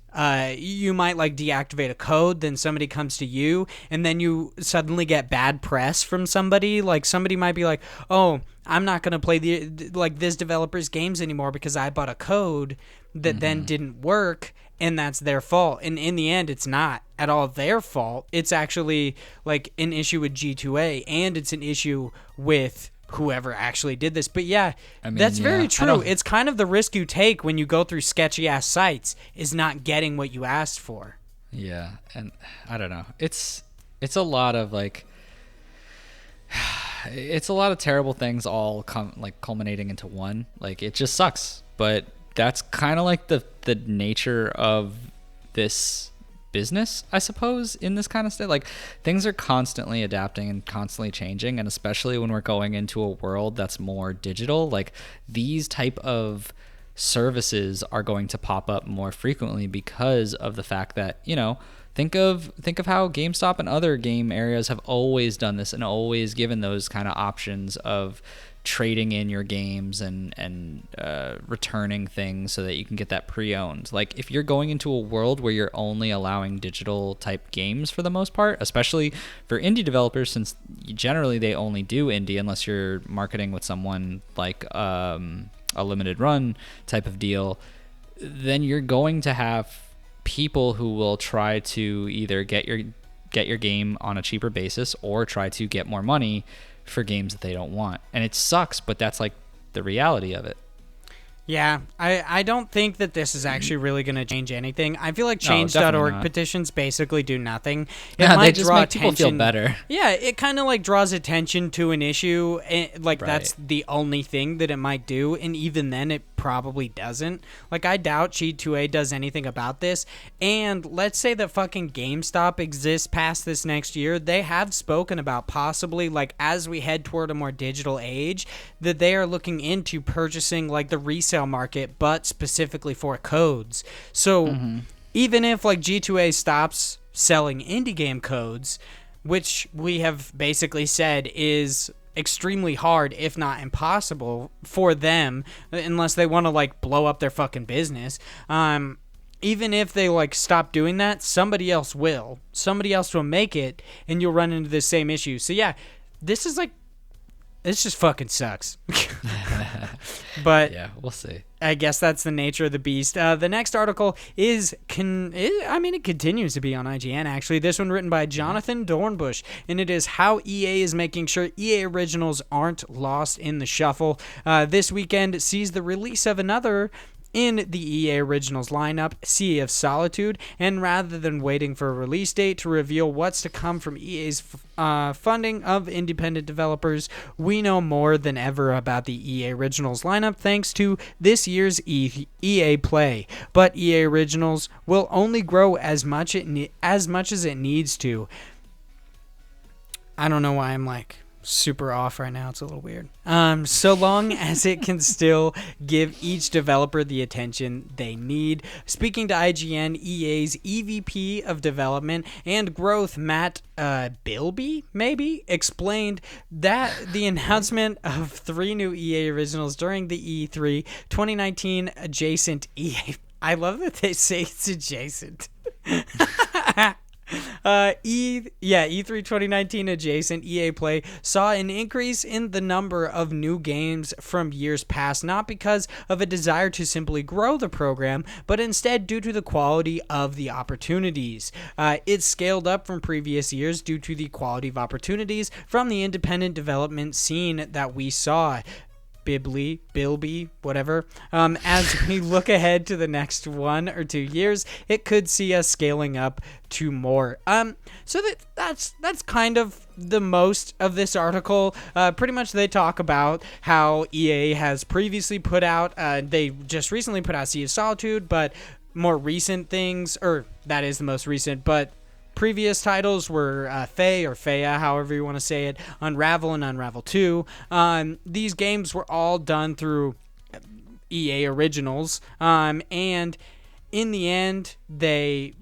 you might like deactivate a code, then somebody comes to you, and then you suddenly get bad press from somebody. Like somebody might be like, oh, I'm not going to play this developer's games anymore because I bought a code that then didn't work, and that's their fault. And in the end, it's not at all their fault. It's actually like an issue with G2A, and it's an issue with whoever actually did this. But yeah, I mean, that's very true. It's kind of the risk you take when you go through sketchy ass sites, is not getting what you asked for. Yeah, and I don't know. It's a lot of like, it's a lot of terrible things all culminating into one. Like, it just sucks. But that's kind of like the nature of this business, I suppose, in this kind of state. Like, things are constantly adapting and constantly changing, and especially when we're going into a world that's more digital, like these type of services are going to pop up more frequently because of the fact that, you know, think of how GameStop and other game areas have always done this and always given those kind of options of trading in your games and returning things so that you can get that pre-owned. Like, if you're going into a world where you're only allowing digital type games for the most part, especially for indie developers, since generally they only do indie unless you're marketing with someone like a limited run type of deal, then you're going to have people who will try to either get your game on a cheaper basis or try to get more money for games that they don't want. And it sucks, but that's like the reality of it. Yeah, I don't think that this is actually really going to change anything. I feel like change.org petitions basically do nothing. It might they just draw make people feel better. Yeah, it kind of like draws attention to an issue. Like, Right. That's the only thing that it might do. And even then, it probably doesn't. Like, I doubt G2A does anything about this. And let's say that fucking GameStop exists past this next year. They have spoken about possibly, like, as we head toward a more digital age, that they are looking into purchasing, like, the resale market, but specifically for codes. So even if like G2A stops selling indie game codes, which we have basically said is extremely hard, if not impossible, for them, unless they want to like blow up their fucking business, even if they like stop doing that, somebody else will make it, and you'll run into the same issue. So yeah, this just fucking sucks. But yeah, we'll see. I guess that's the nature of the beast. The next article it continues to be on IGN, actually. This one written by Jonathan Dornbush, and it is how EA is making sure EA originals aren't lost in the shuffle. This weekend sees the release of another in the EA Originals lineup, Sea of Solitude, and rather than waiting for a release date to reveal what's to come from EA's funding of independent developers, we know more than ever about the EA Originals lineup thanks to this year's EA Play. But EA Originals will only grow as much as it needs to. I don't know why I'm like super off right now. It's a little weird. So long as it can still give each developer the attention they need. Speaking to IGN, EA's EVP of Development and Growth, Matt Bilby, maybe, explained that the announcement of 3 new EA originals during the E3 2019 adjacent EA... I love that they say it's adjacent. E3 2019 adjacent EA Play saw an increase in the number of new games from years past, not because of a desire to simply grow the program, but instead due to the quality of the opportunities. It scaled up from previous years due to the quality of opportunities from the independent development scene that we saw. Bilby, whatever. As we look ahead to the next 1 or 2 years, it could see us scaling up to more. So that's kind of the most of this article. Pretty much they talk about how EA has previously put out, they just recently put out Sea of Solitude, but more recent things, or that is the most recent, but previous titles were Faye or Faya, however you want to say it, Unravel and Unravel 2. These games were all done through EA Originals, and in the end, they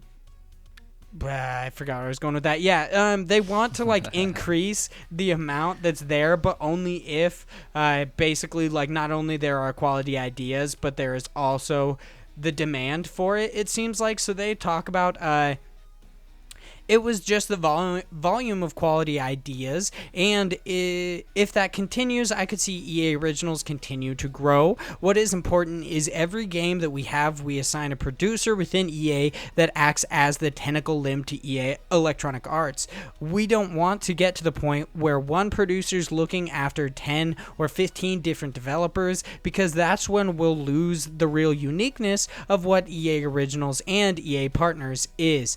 I forgot where I was going with that. Yeah, they want to like increase the amount that's there, but only if basically like not only there are quality ideas, but there is also the demand for it. It seems like. So they talk about it was just the volume of quality ideas, and if that continues, I could see EA Originals continue to grow. What is important is every game that we have, we assign a producer within EA that acts as the tentacle limb to EA Electronic Arts. We don't want to get to the point where one producer's looking after 10 or 15 different developers, because that's when we'll lose the real uniqueness of what EA Originals and EA Partners is.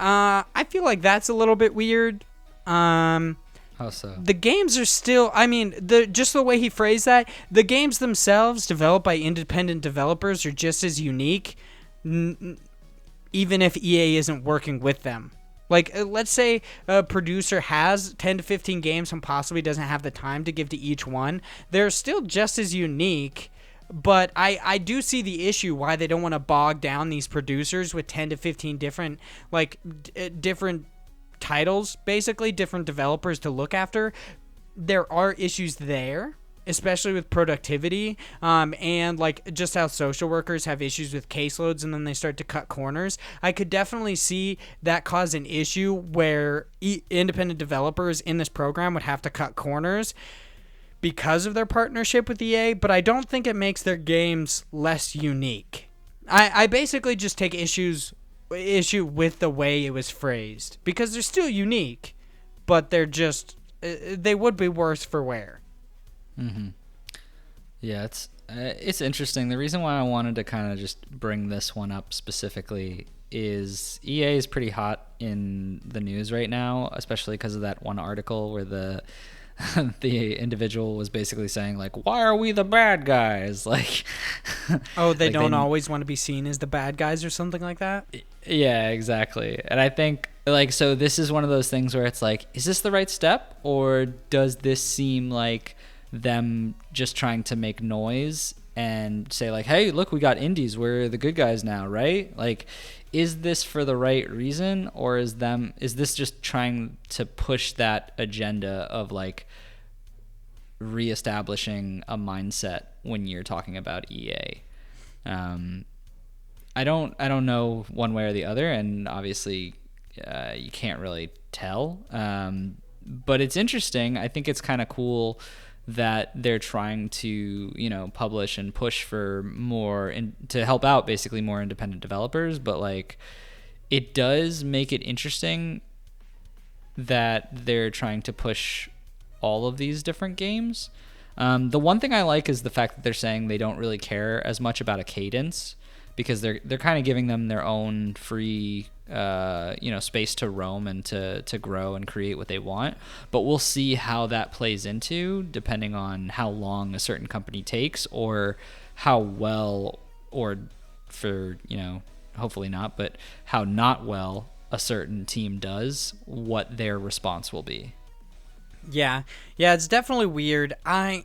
I feel like that's a little bit weird. How so? The games are still, I mean, just the way he phrased that, the games themselves developed by independent developers are just as unique, even if EA isn't working with them. Like, let's say a producer has 10 to 15 games and possibly doesn't have the time to give to each one. They're still just as unique. But I do see the issue why they don't want to bog down these producers with 10 to 15 different, like, different titles, basically, different developers to look after. There are issues there, especially with productivity, and, like, just how social workers have issues with caseloads and then they start to cut corners. I could definitely see that cause an issue where independent developers in this program would have to cut corners because of their partnership with EA, but I don't think it makes their games less unique. I basically just take issue with the way it was phrased, because they're still unique, but they're just, they would be worse for wear. Mm-hmm. Yeah, it's interesting. The reason why I wanted to kind of just bring this one up specifically is EA is pretty hot in the news right now, especially because of that one article where the individual was basically saying, like, why are we the bad guys? Like, oh, they like don't always want to be seen as the bad guys or something like that? Yeah, exactly. And I think, like, so this is one of those things where it's like, is this the right step? Or does this seem like them just trying to make noise and say, like, hey, look, we got indies. We're the good guys now, right? Like, is this for the right reason, or is this just trying to push that agenda of, like, reestablishing a mindset when you're talking about EA? I don't know one way or the other, and obviously you can't really tell. But it's interesting. I think it's kind of cool that they're trying to, you know, publish and push for more to help out basically more independent developers. But, like, it does make it interesting that they're trying to push all of these different games. The one thing I like is the fact that they're saying they don't really care as much about a cadence, because they're kind of giving them their own free space to roam and to grow and create what they want. But we'll see how that plays into, depending on how long a certain company takes, or how well, or for, hopefully not, but how not well a certain team does, what their response will be. Yeah, it's definitely weird. I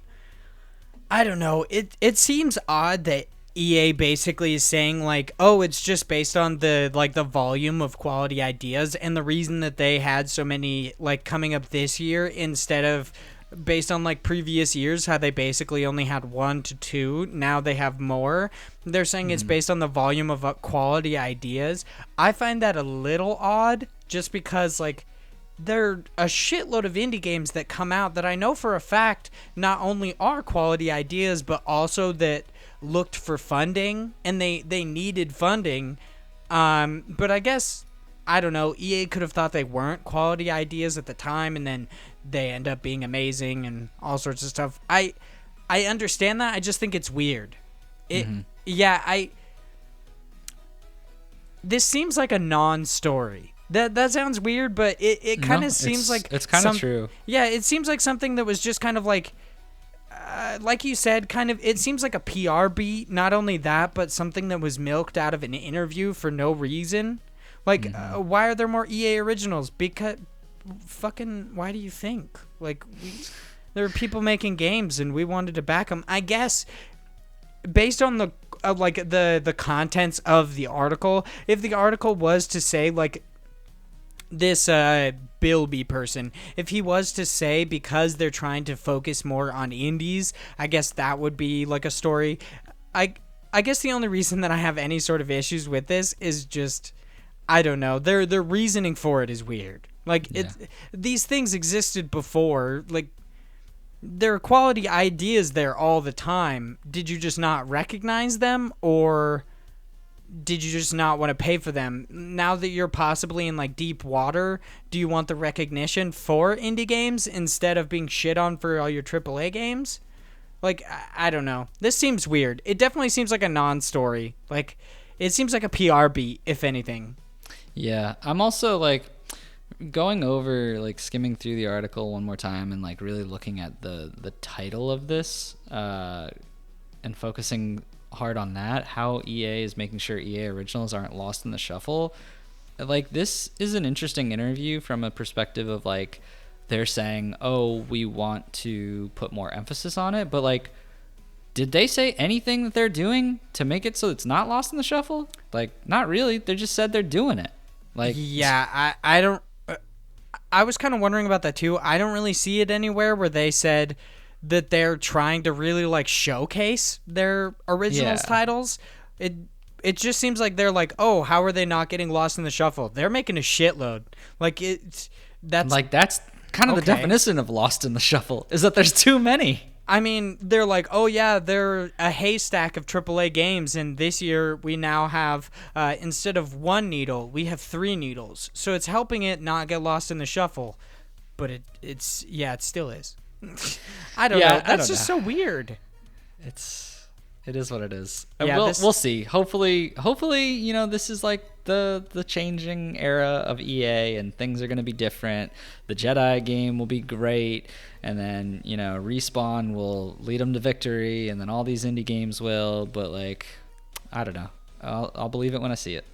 don't know. It seems odd that EA basically is saying, like, oh, it's just based on the volume of quality ideas, and the reason that they had so many, like, coming up this year instead of based on, like, previous years, how they basically only had 1 to 2, now they have more. They're saying it's based on the volume of quality ideas. I find that a little odd, just because, like, there are a shitload of indie games that come out that I know for a fact not only are quality ideas, but also that looked for funding, and they needed funding. But I guess, I don't know, EA could have thought they weren't quality ideas at the time, and then they end up being amazing and all sorts of stuff. I understand that. I just think it's weird. This seems like a non-story. That sounds weird, but it kind of seems like it's kind of true. Yeah, it seems like something that was just kind of like you said, kind of, it seems like a PR beat. Not only that, but something that was milked out of an interview for no reason. Like, why are there more EA originals? Because why do you think? Like, there were people making games, and we wanted to back them. I guess, based on the contents of the article, if the article was to say, like, this Bilby person, if he was to say because they're trying to focus more on indies, I guess that would be like a story. I guess the only reason that I have any sort of issues with this is just, I don't know, their reasoning for it is weird. Like these things existed before. Like there are quality ideas there all the time. Did you just not recognize them, or did you just not want to pay for them? Now that you're possibly in like deep water, do you want the recognition for indie games instead of being shit on for all your AAA games? Like, I don't know. This seems weird. It definitely seems like a non-story. Like, it seems like a PR beat, if anything. Yeah, I'm also like going over, like skimming through the article one more time and like really looking at the title of this and focusing hard on that, how EA is making sure EA originals aren't lost in the shuffle. Like, this is an interesting interview from a perspective of like, they're saying, oh, we want to put more emphasis on it, but like, did they say anything that they're doing to make it so it's not lost in the shuffle? Like, not really. They just said they're doing it. Like, yeah, I don't. I was kind of wondering about that too. I don't really see it anywhere where they said that they're trying to really like showcase their originals titles. It just seems like they're like, oh, how are they not getting lost in the shuffle? They're making a shitload. Like that's kind of the definition of lost in the shuffle, is that there's too many. I mean, they're like, oh yeah, they're a haystack of AAA games, and this year we now have, instead of one needle, we have 3 needles. So it's helping it not get lost in the shuffle. But it still is. I don't know. That's just so weird. It is what it is. We'll see. Hopefully, you know, this is like the changing era of EA, and things are going to be different. The Jedi game will be great, and then, you know, Respawn will lead them to victory, and then all these indie games will. But like, I don't know. I'll believe it when I see it.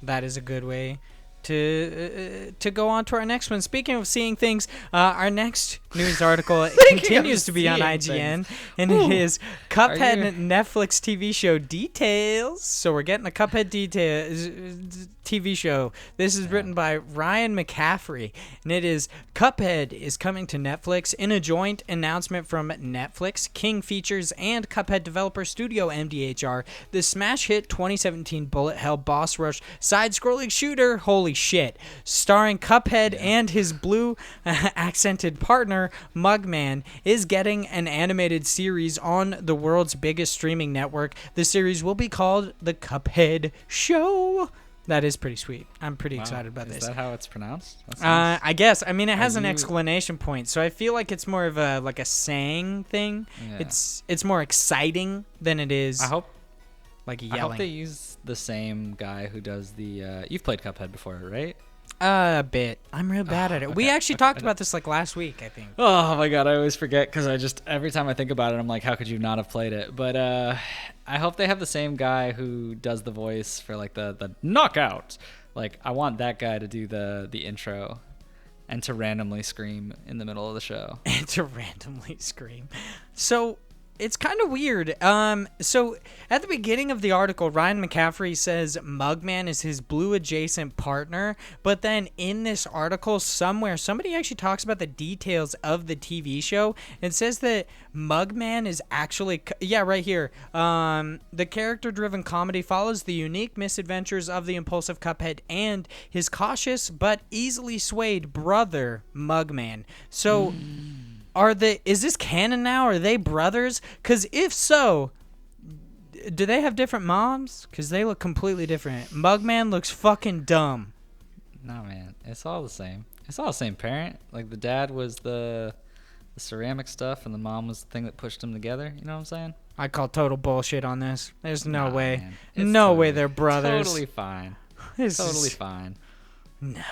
That is a good way to go on to our next one. Speaking of seeing things, our next news article continues to be on IGN, and it is Cuphead Netflix TV show details. So we're getting a Cuphead TV show. This is written by Ryan McCaffrey, and it is Cuphead is coming to Netflix in a joint announcement from Netflix, King Features, and Cuphead developer studio MDHR. The smash hit 2017 bullet hell boss rush side-scrolling shooter, holy shit, starring Cuphead and his blue accented partner Mugman, is getting an animated series on the world's biggest streaming network. The series will be called The Cuphead Show. That is pretty sweet. I'm pretty excited about this. Is that how it's pronounced? I guess. I mean, it has an exclamation point, so I feel like it's more of a saying thing. Yeah. It's more exciting than it is. I hope like yelling. I hope they use the same guy who does the. You've played Cuphead before, right? A bit. I'm real bad at it. Okay. We actually talked about this like last week, I think. Oh my god, I always forget because every time I think about it, I'm like, how could you not have played it? But I hope they have the same guy who does the voice for like the knockout. Like, I want that guy to do the intro and to randomly scream in the middle of the show. And to randomly scream. So it's kind of weird. So at the beginning of the article, Ryan McCaffrey says Mugman is his blue adjacent partner, but then in this article somewhere, somebody actually talks about the details of the TV show. It says that Mugman is actually, right here. The character-driven comedy follows the unique misadventures of the impulsive Cuphead and his cautious but easily swayed brother, Mugman. So is this canon now? Are they brothers? Because if so, do they have different moms? Because they look completely different. Mugman looks fucking dumb. No, man. It's all the same. It's all the same parent. Like, the dad was the ceramic stuff, and the mom was the thing that pushed them together. You know what I'm saying? I call total bullshit on this. There's no way. No way they're brothers. Totally fine. Fine. No.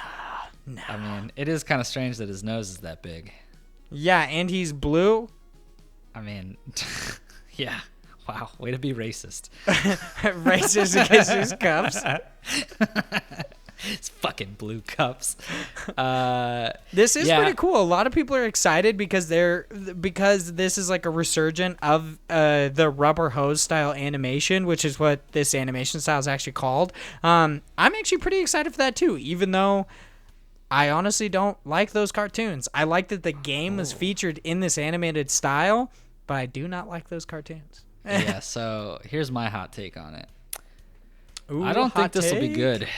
I mean, it is kind of strange that his nose is that big. Yeah, and he's blue. I mean, yeah. Wow, way to be racist. Racist against his cups. It's fucking blue cups. This is pretty cool. A lot of people are excited because this is like a resurgent of the rubber hose style animation, which is what this animation style is actually called. I'm actually pretty excited for that too, even though I honestly don't like those cartoons. I like that the game was featured in this animated style, but I do not like those cartoons. Yeah, so here's my hot take on it. Ooh, I don't think hot this will be take? good.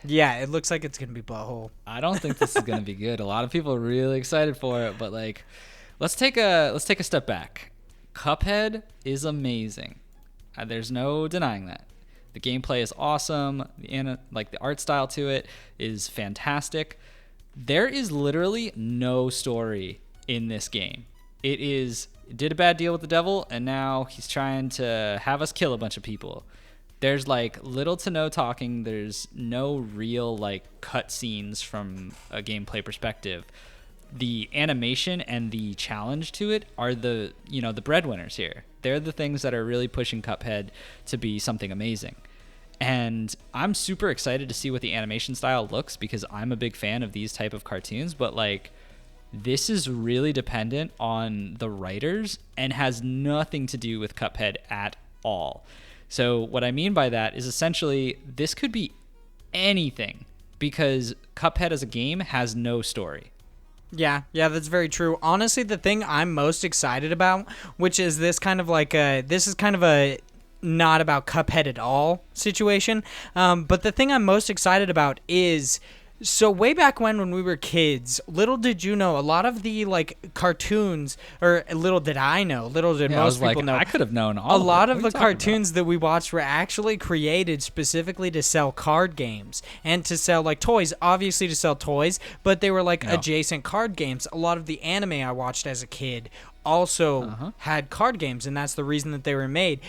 Yeah, it looks like it's going to be butthole. I don't think this is going to be good. A lot of people are really excited for it, but like, let's take a step back. Cuphead is amazing. There's no denying that. The gameplay is awesome. The art style to it is fantastic. There is literally no story in this game. It did a bad deal with the devil, and now he's trying to have us kill a bunch of people. There's like little to no talking. There's no real like cut scenes from a gameplay perspective. The animation and the challenge to it are the breadwinners here. They're the things that are really pushing Cuphead to be something amazing. And I'm super excited to see what the animation style looks, because I'm a big fan of these type of cartoons, but like, this is really dependent on the writers and has nothing to do with Cuphead at all. So what I mean by that is essentially this could be anything, because Cuphead as a game has no story. Yeah, that's very true. Honestly, the thing I'm most excited about, which is this is kind of a not about Cuphead at all situation, but the thing I'm most excited about is, so way back when we were kids, little did you know, a lot of the like cartoons, or little did I know, little did most people know. I could have known all. A lot of the cartoons that we watched were actually created specifically to sell card games and to sell like toys, obviously to sell toys, but they were like adjacent card games. A lot of the anime I watched as a kid also had card games, and that's the reason that they were made.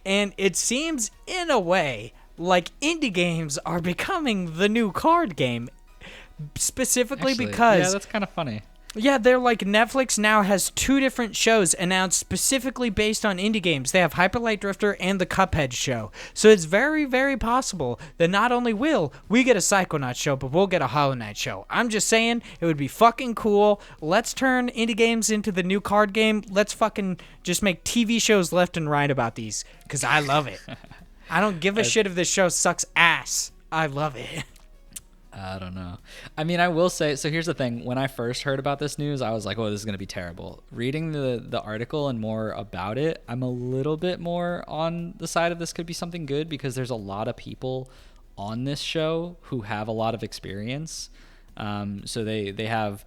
And it seems in a way like indie games are becoming the new card game. Specifically actually, because... Yeah, that's kind of funny. Yeah, they're like, Netflix now has 2 different shows announced specifically based on indie games. They have Hyper Light Drifter and the Cuphead Show. So it's very, very possible that not only will we get a Psychonauts show, but we'll get a Hollow Knight show. I'm just saying, it would be fucking cool. Let's turn indie games into the new card game. Let's fucking just make TV shows left and right about these, because I love it. I don't give a shit if this show sucks ass. I love it. I don't know. I mean, I will say, so here's the thing. When I first heard about this news, I was like, oh, this is going to be terrible. Reading the article and more about it, I'm a little bit more on the side of this could be something good, because there's a lot of people on this show who have a lot of experience. So they have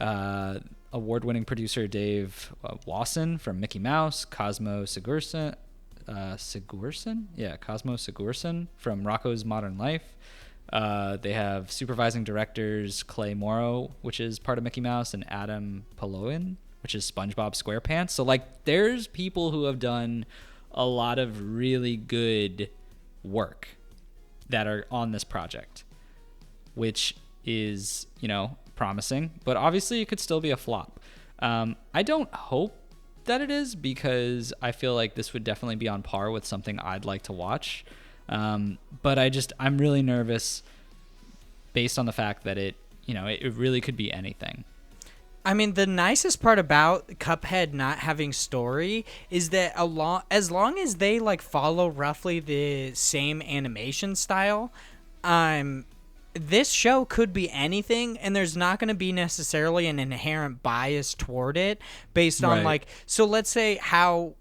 award-winning producer Dave Wasson from Mickey Mouse, Cosmo Sigurdsson? Yeah, Cosmo Sigurdsson from Rocko's Modern Life. They have supervising directors Clay Morrow, which is part of Mickey Mouse, and Adam Paloin, which is SpongeBob SquarePants. So like, there's people who have done a lot of really good work that are on this project, which is, promising, but obviously it could still be a flop. I don't hope that it is, because I feel like this would definitely be on par with something I'd like to watch. But I'm really nervous based on the fact that it really could be anything. I mean, the nicest part about Cuphead not having story is that as long as they like follow roughly the same animation style, this show could be anything, and there's not going to be necessarily an inherent bias toward it based on so let's say how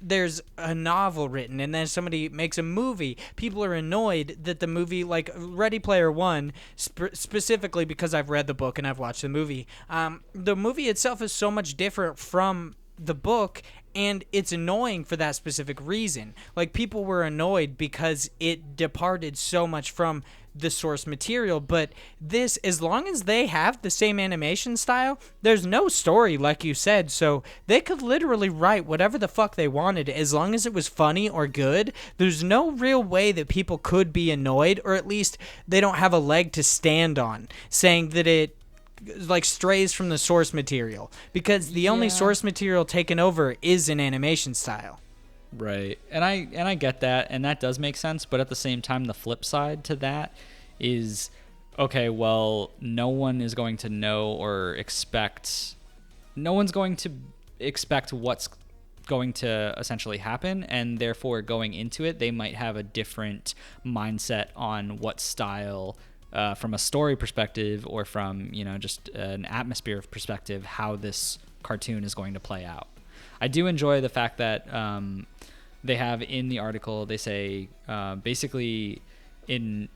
there's a novel written and then somebody makes a movie. People are annoyed that the movie, like Ready Player One, specifically because I've read the book and I've watched the movie itself is so much different from the book, and it's annoying for that specific reason. Like, people were annoyed because it departed so much from the source material, but this, as long as they have the same animation style, there's no story, like you said, so they could literally write whatever the fuck they wanted. As long as it was funny or good, there's no real way that people could be annoyed, or at least they don't have a leg to stand on saying that it like strays from the source material, because the only source material taken over is an animation style. Right. And I get that, and that does make sense, but at the same time, the flip side to that is, okay, well, no one's going to expect what's going to essentially happen, and therefore going into it, they might have a different mindset on what style from a story perspective or from, just an atmosphere perspective, how this cartoon is going to play out. I do enjoy the fact that they have in the article, they say basically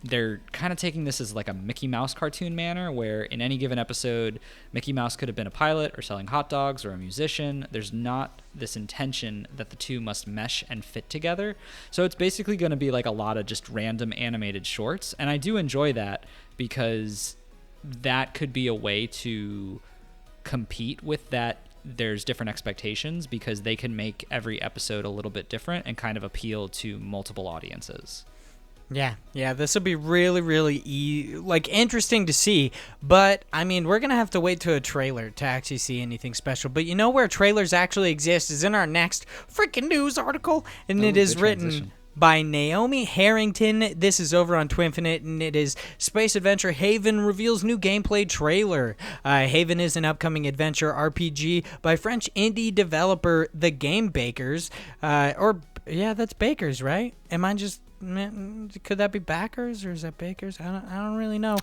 they're kind of taking this as like a Mickey Mouse cartoon manner, where in any given episode, Mickey Mouse could have been a pilot or selling hot dogs or a musician. There's not this intention that the two must mesh and fit together. So it's basically going to be like a lot of just random animated shorts. And I do enjoy that, because that could be a way to compete with that. There's different expectations, because they can make every episode a little bit different and kind of appeal to multiple audiences. Yeah, this will be really, really interesting to see. But, I mean, we're going to have to wait to a trailer to actually see anything special. But you know where trailers actually exist is in our next freaking news article. And it is written by Naomi Harrington. This is over on Twinfinite, and it is Space Adventure Haven reveals new gameplay trailer. Haven is an upcoming adventure RPG by French indie developer The Game Bakers. That's Bakers, right? Am I just... Could that be backers, or is that bakers? I don't really know.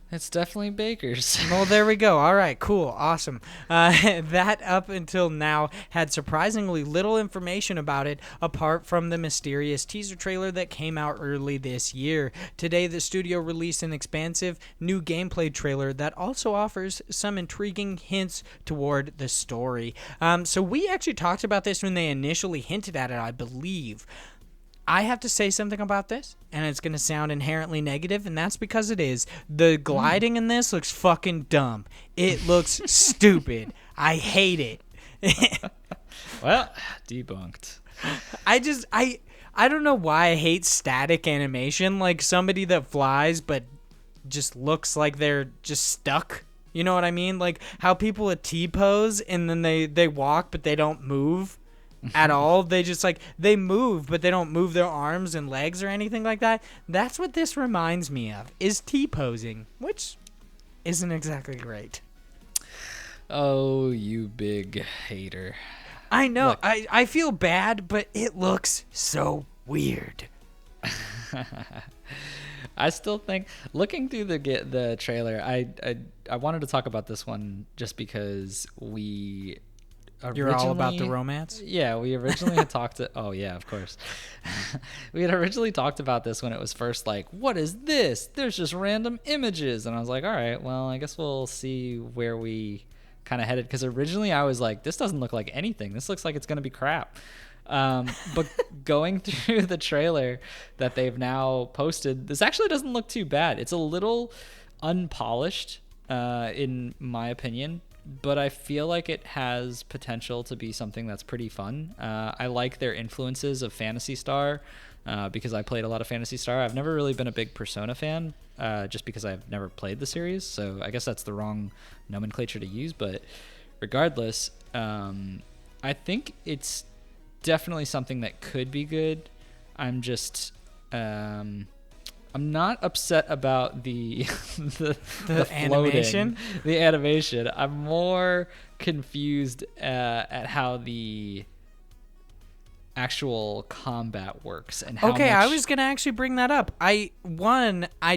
It's definitely bakers. Well, there we go. All right, cool, awesome. That up until now had surprisingly little information about it, apart from the mysterious teaser trailer that came out early this year. Today, the studio released an expansive new gameplay trailer that also offers some intriguing hints toward the story. So we actually talked about this when they initially hinted at it, I believe. I have to say something about this, and it's going to sound inherently negative, and that's because it is. The gliding in this looks fucking dumb. It looks stupid. I hate it. Well, debunked. I don't know why I hate static animation, like somebody that flies but just looks like they're just stuck. You know what I mean? Like how people at T-pose and then they walk but they don't move at all. They just they move but they don't move their arms and legs or anything like that. That's what this reminds me of, is T-posing, which isn't exactly great. Oh, you big hater. I know. Look. I feel bad, but it looks so weird. I still think, looking through the trailer, I wanted to talk about this one just because we You're all about the romance? Yeah, we originally had talked to... Oh, yeah, of course. We had originally talked about this when it was first like, what is this? There's just random images. And I was like, all right, well, I guess we'll see where we kind of headed. Because originally I was like, this doesn't look like anything. This looks like it's going to be crap. But going through the trailer that they've now posted, this actually doesn't look too bad. It's a little unpolished, in my opinion. But I feel like it has potential to be something that's pretty fun. I like their influences of Phantasy Star because I played a lot of Phantasy Star. I've never really been a big Persona fan just because I've never played the series. So I guess that's the wrong nomenclature to use. But regardless, I think it's definitely something that could be good. I'm just... I'm not upset about the animation. The animation. I'm more confused at how the actual combat works and how Okay, much... I was gonna actually bring that up. I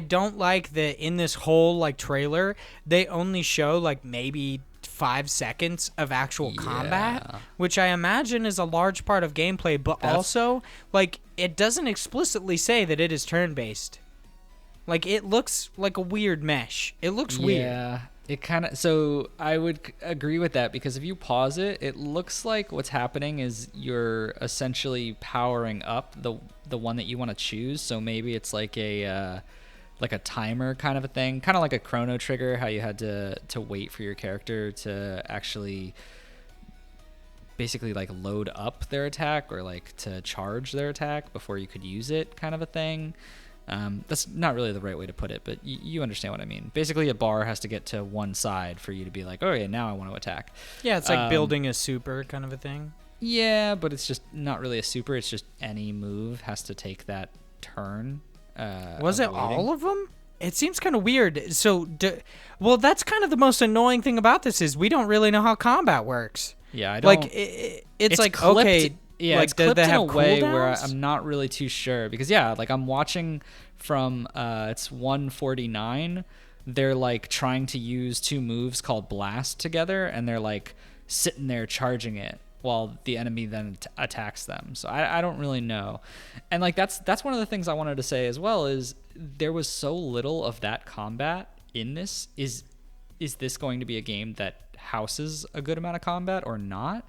don't like that in this whole trailer they only show maybe 5 seconds of actual combat, which I imagine is a large part of gameplay, but also it doesn't explicitly say that it is turn-based. It looks like a weird mesh. It looks weird. Yeah, it kind of... So I would agree with that, because if you pause it, it looks like what's happening is you're essentially powering up the one that you want to choose. So maybe it's like a timer kind of a thing, kind of like a Chrono Trigger, how you had to wait for your character to actually basically load up their attack or to charge their attack before you could use it, kind of a thing. That's not really the right way to put it, but you understand what I mean. Basically, a bar has to get to one side for you to be like, oh yeah, now I want to attack. Yeah, it's like building a super kind of a thing. Yeah, but it's just not really a super. It's just any move has to take that turn. Was it all of them? It seems kind of weird. So, well, that's kind of the most annoying thing about this is we don't really know how combat works. Yeah, I don't. It's clipped, okay. Yeah, like, it's do clipped they in have a way where cooldowns? I'm not really too sure because like I'm watching from it's 149. They're like trying to use two moves called blast together, and they're like sitting there charging it while the enemy then attacks them. So I don't really know, and like that's one of the things I wanted to say as well is there was so little of that combat in this. Is this going to be a game that houses a good amount of combat or not?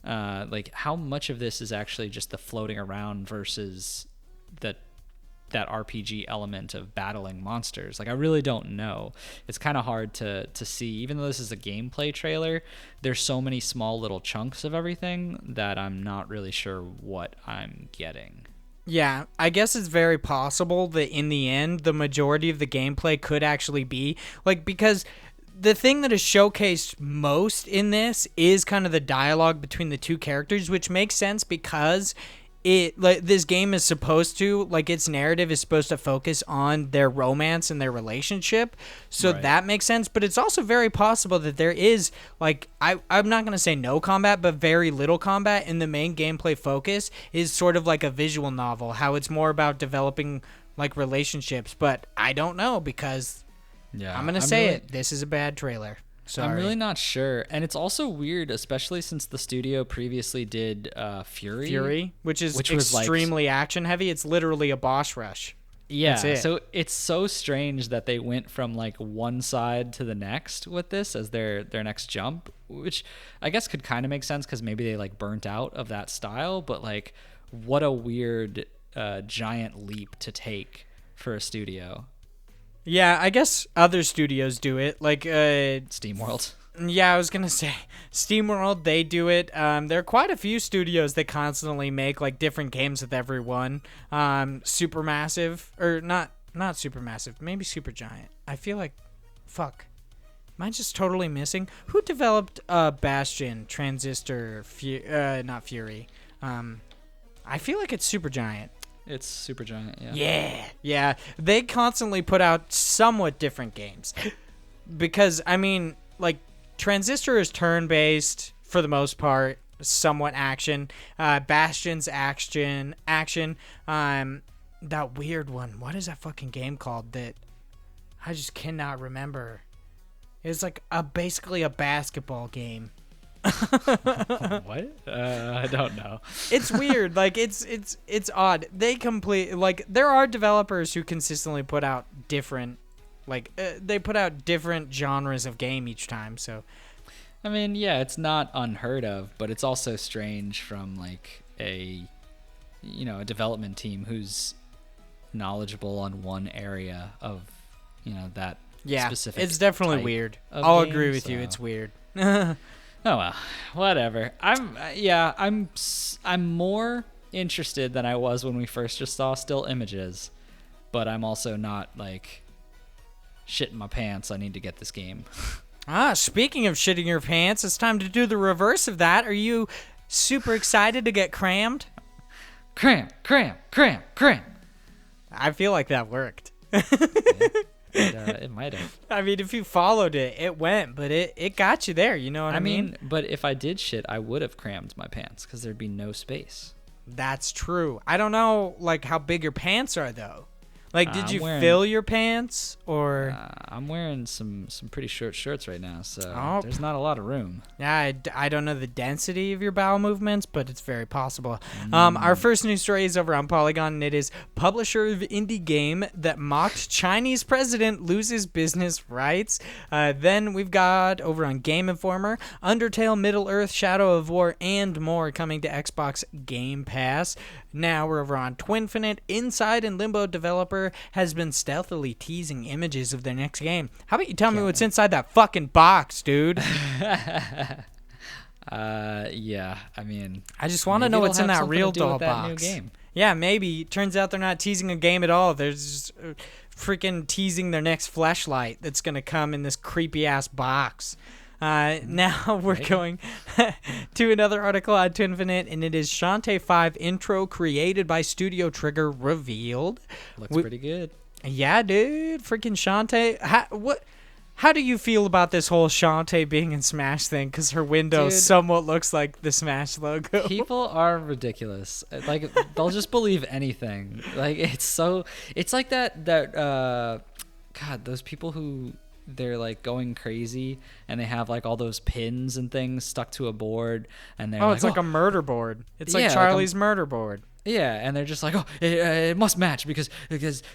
Like how much of this is actually just the floating around versus that RPG element of battling monsters? Like I really don't know. It's kind of hard to see. Even though this is a gameplay trailer, there's so many small little chunks of everything that I'm not really sure what I'm getting. Yeah, I guess it's very possible that in the end, the majority of the gameplay could actually be like, because the thing that is showcased most in this is kind of the dialogue between the two characters, which makes sense because this game is supposed to, like, its narrative is supposed to focus on their romance and their relationship, so Right. that makes sense. But it's also very possible that there is, like, I'm not going to say no combat, but very little combat, and the main gameplay focus is sort of like a visual novel, how it's more about developing, like, relationships. But I don't know, because Yeah, I'm going to say it, this is a bad trailer. Sorry. I'm really not sure. And it's also weird, especially since the studio previously did Fury, which is was like- extremely action heavy. It's literally a boss rush. Yeah, That's it. so it's so strange that they went from like one side to the next with this as their next jump, which I guess could kind of make sense because maybe they like burnt out of that style. But like, what a weird giant leap to take for a studio. Yeah, I guess other studios do it. Like, SteamWorld. yeah, I was gonna say SteamWorld. They do it. There are quite a few studios that constantly make like different games with everyone. Supermassive, or not Supermassive. Maybe Supergiant. I feel like, fuck. Am I just totally missing? Who developed Bastion, Transistor, not Fury? I feel like it's Supergiant. It's Supergiant, yeah. Yeah. They constantly put out somewhat different games. Because, I mean, like, Transistor is turn-based for the most part, somewhat action. Bastion's action. That weird one. What is that fucking game called that I just cannot remember? It's like basically a basketball game. What? I don't know. It's weird. Like it's odd. There are developers who consistently put out different, they put out different genres of game each time. So, I mean, yeah, it's not unheard of, but it's also strange from like a development team who's knowledgeable on one area of, that specific. It's definitely type weird. of I'll game, agree with you. so- It's weird. Oh well, whatever. I'm more interested than I was when we first just saw still images, but I'm also not like shitting my pants. I need to get this game. Speaking of shitting your pants, it's time to do the reverse of that. Are you super excited to get crammed? Cram. I feel like that worked. It might have. I mean, if you followed it, it went, but it got you there. You know what I mean? But if I did shit, I would have crammed my pants because there'd be no space. That's true. I don't know, like, how big your pants are, though. Like, did you I'm fill your pants, or? I'm wearing some pretty short shirts right now, so Oh. there's not a lot of room. Yeah, I don't know the density of your bowel movements, but it's very possible. Our first news story is over on Polygon, and it is publisher of indie game that mocked Chinese president loses business rights. Then we've got over on Game Informer, Undertale, Middle-earth, Shadow of War, and more coming to Xbox Game Pass. Now we're over on Twinfinite. Inside and Limbo developer has been stealthily teasing images of their next game. How about you tell me what's inside that fucking box, dude? Yeah. I mean, I just want to maybe know it'll what's in have that something real to do with doll that new box. game. Yeah, maybe. Turns out they're not teasing a game at all. They're just freaking teasing their next fleshlight that's going to come in this creepy ass box. Now we're going to another article on Twinfinite, and it is Shantae 5 intro created by Studio Trigger revealed. Looks pretty good. Yeah, dude, freaking Shantae. How do you feel about this whole Shantae being in Smash thing? Because her window somewhat looks like the Smash logo. People are ridiculous. Like, they'll just believe anything. Like, it's like that God, those people who they're like going crazy and they have like all those pins and things stuck to a board and they're it's like a murder board. It's like Charlie's murder board. Yeah, and they're just like, oh, it must match because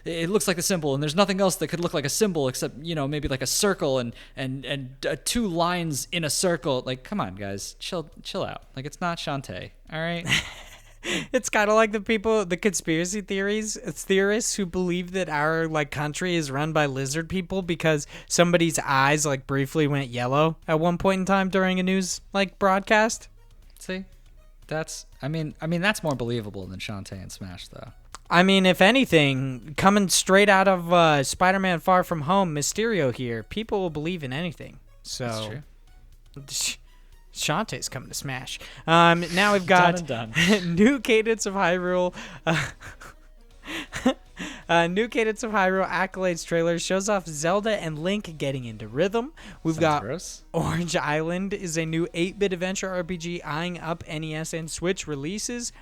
it looks like a symbol, and there's nothing else that could look like a symbol except, maybe like a circle and 2 lines in a circle. Like, come on, guys, chill out. Like, it's not Shantae, all right? It's kind of like the conspiracy theorists who believe that our like country is run by lizard people because somebody's eyes like briefly went yellow at one point in time during a news like broadcast. See? That's more believable than Shantae and Smash, though. I mean, if anything, coming straight out of Spider-Man Far From Home, Mysterio here, people will believe in anything. So, that's true. Shantae's coming to Smash. Now we've got done. New Cadence of Hyrule. New Cadence of Hyrule Accolades trailer shows off Zelda and Link getting into rhythm. We've got gross. Orange Island is a new 8-bit adventure RPG eyeing up NES and Switch releases.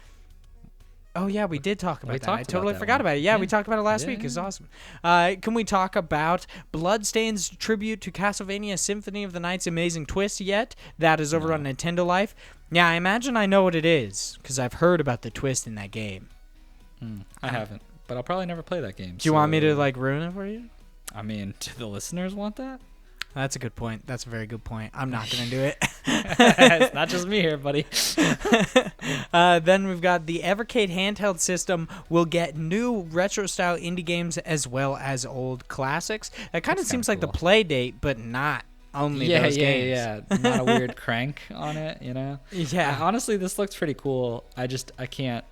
Oh, yeah, we did talk about that. I totally forgot about it. Yeah, we talked about it last week. It's awesome. Can we talk about Bloodstained's tribute to Castlevania Symphony of the Night's Amazing Twist yet? That is over on Nintendo Life. Yeah, I imagine I know what it is because I've heard about the twist in that game. I haven't, but I'll probably never play that game. Do you want me to like ruin it for you? I mean, do the listeners want that? That's a good point. That's a very good point. I'm not going to do it. It's not just me here, buddy. Then we've got the Evercade handheld system will get new retro-style indie games as well as old classics. That kind of seems like the play date, but not only those games. Yeah. Not a weird crank on it, Yeah. Honestly, this looks pretty cool. I can't.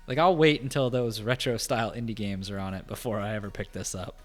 Like, I'll wait until those retro-style indie games are on it before I ever pick this up.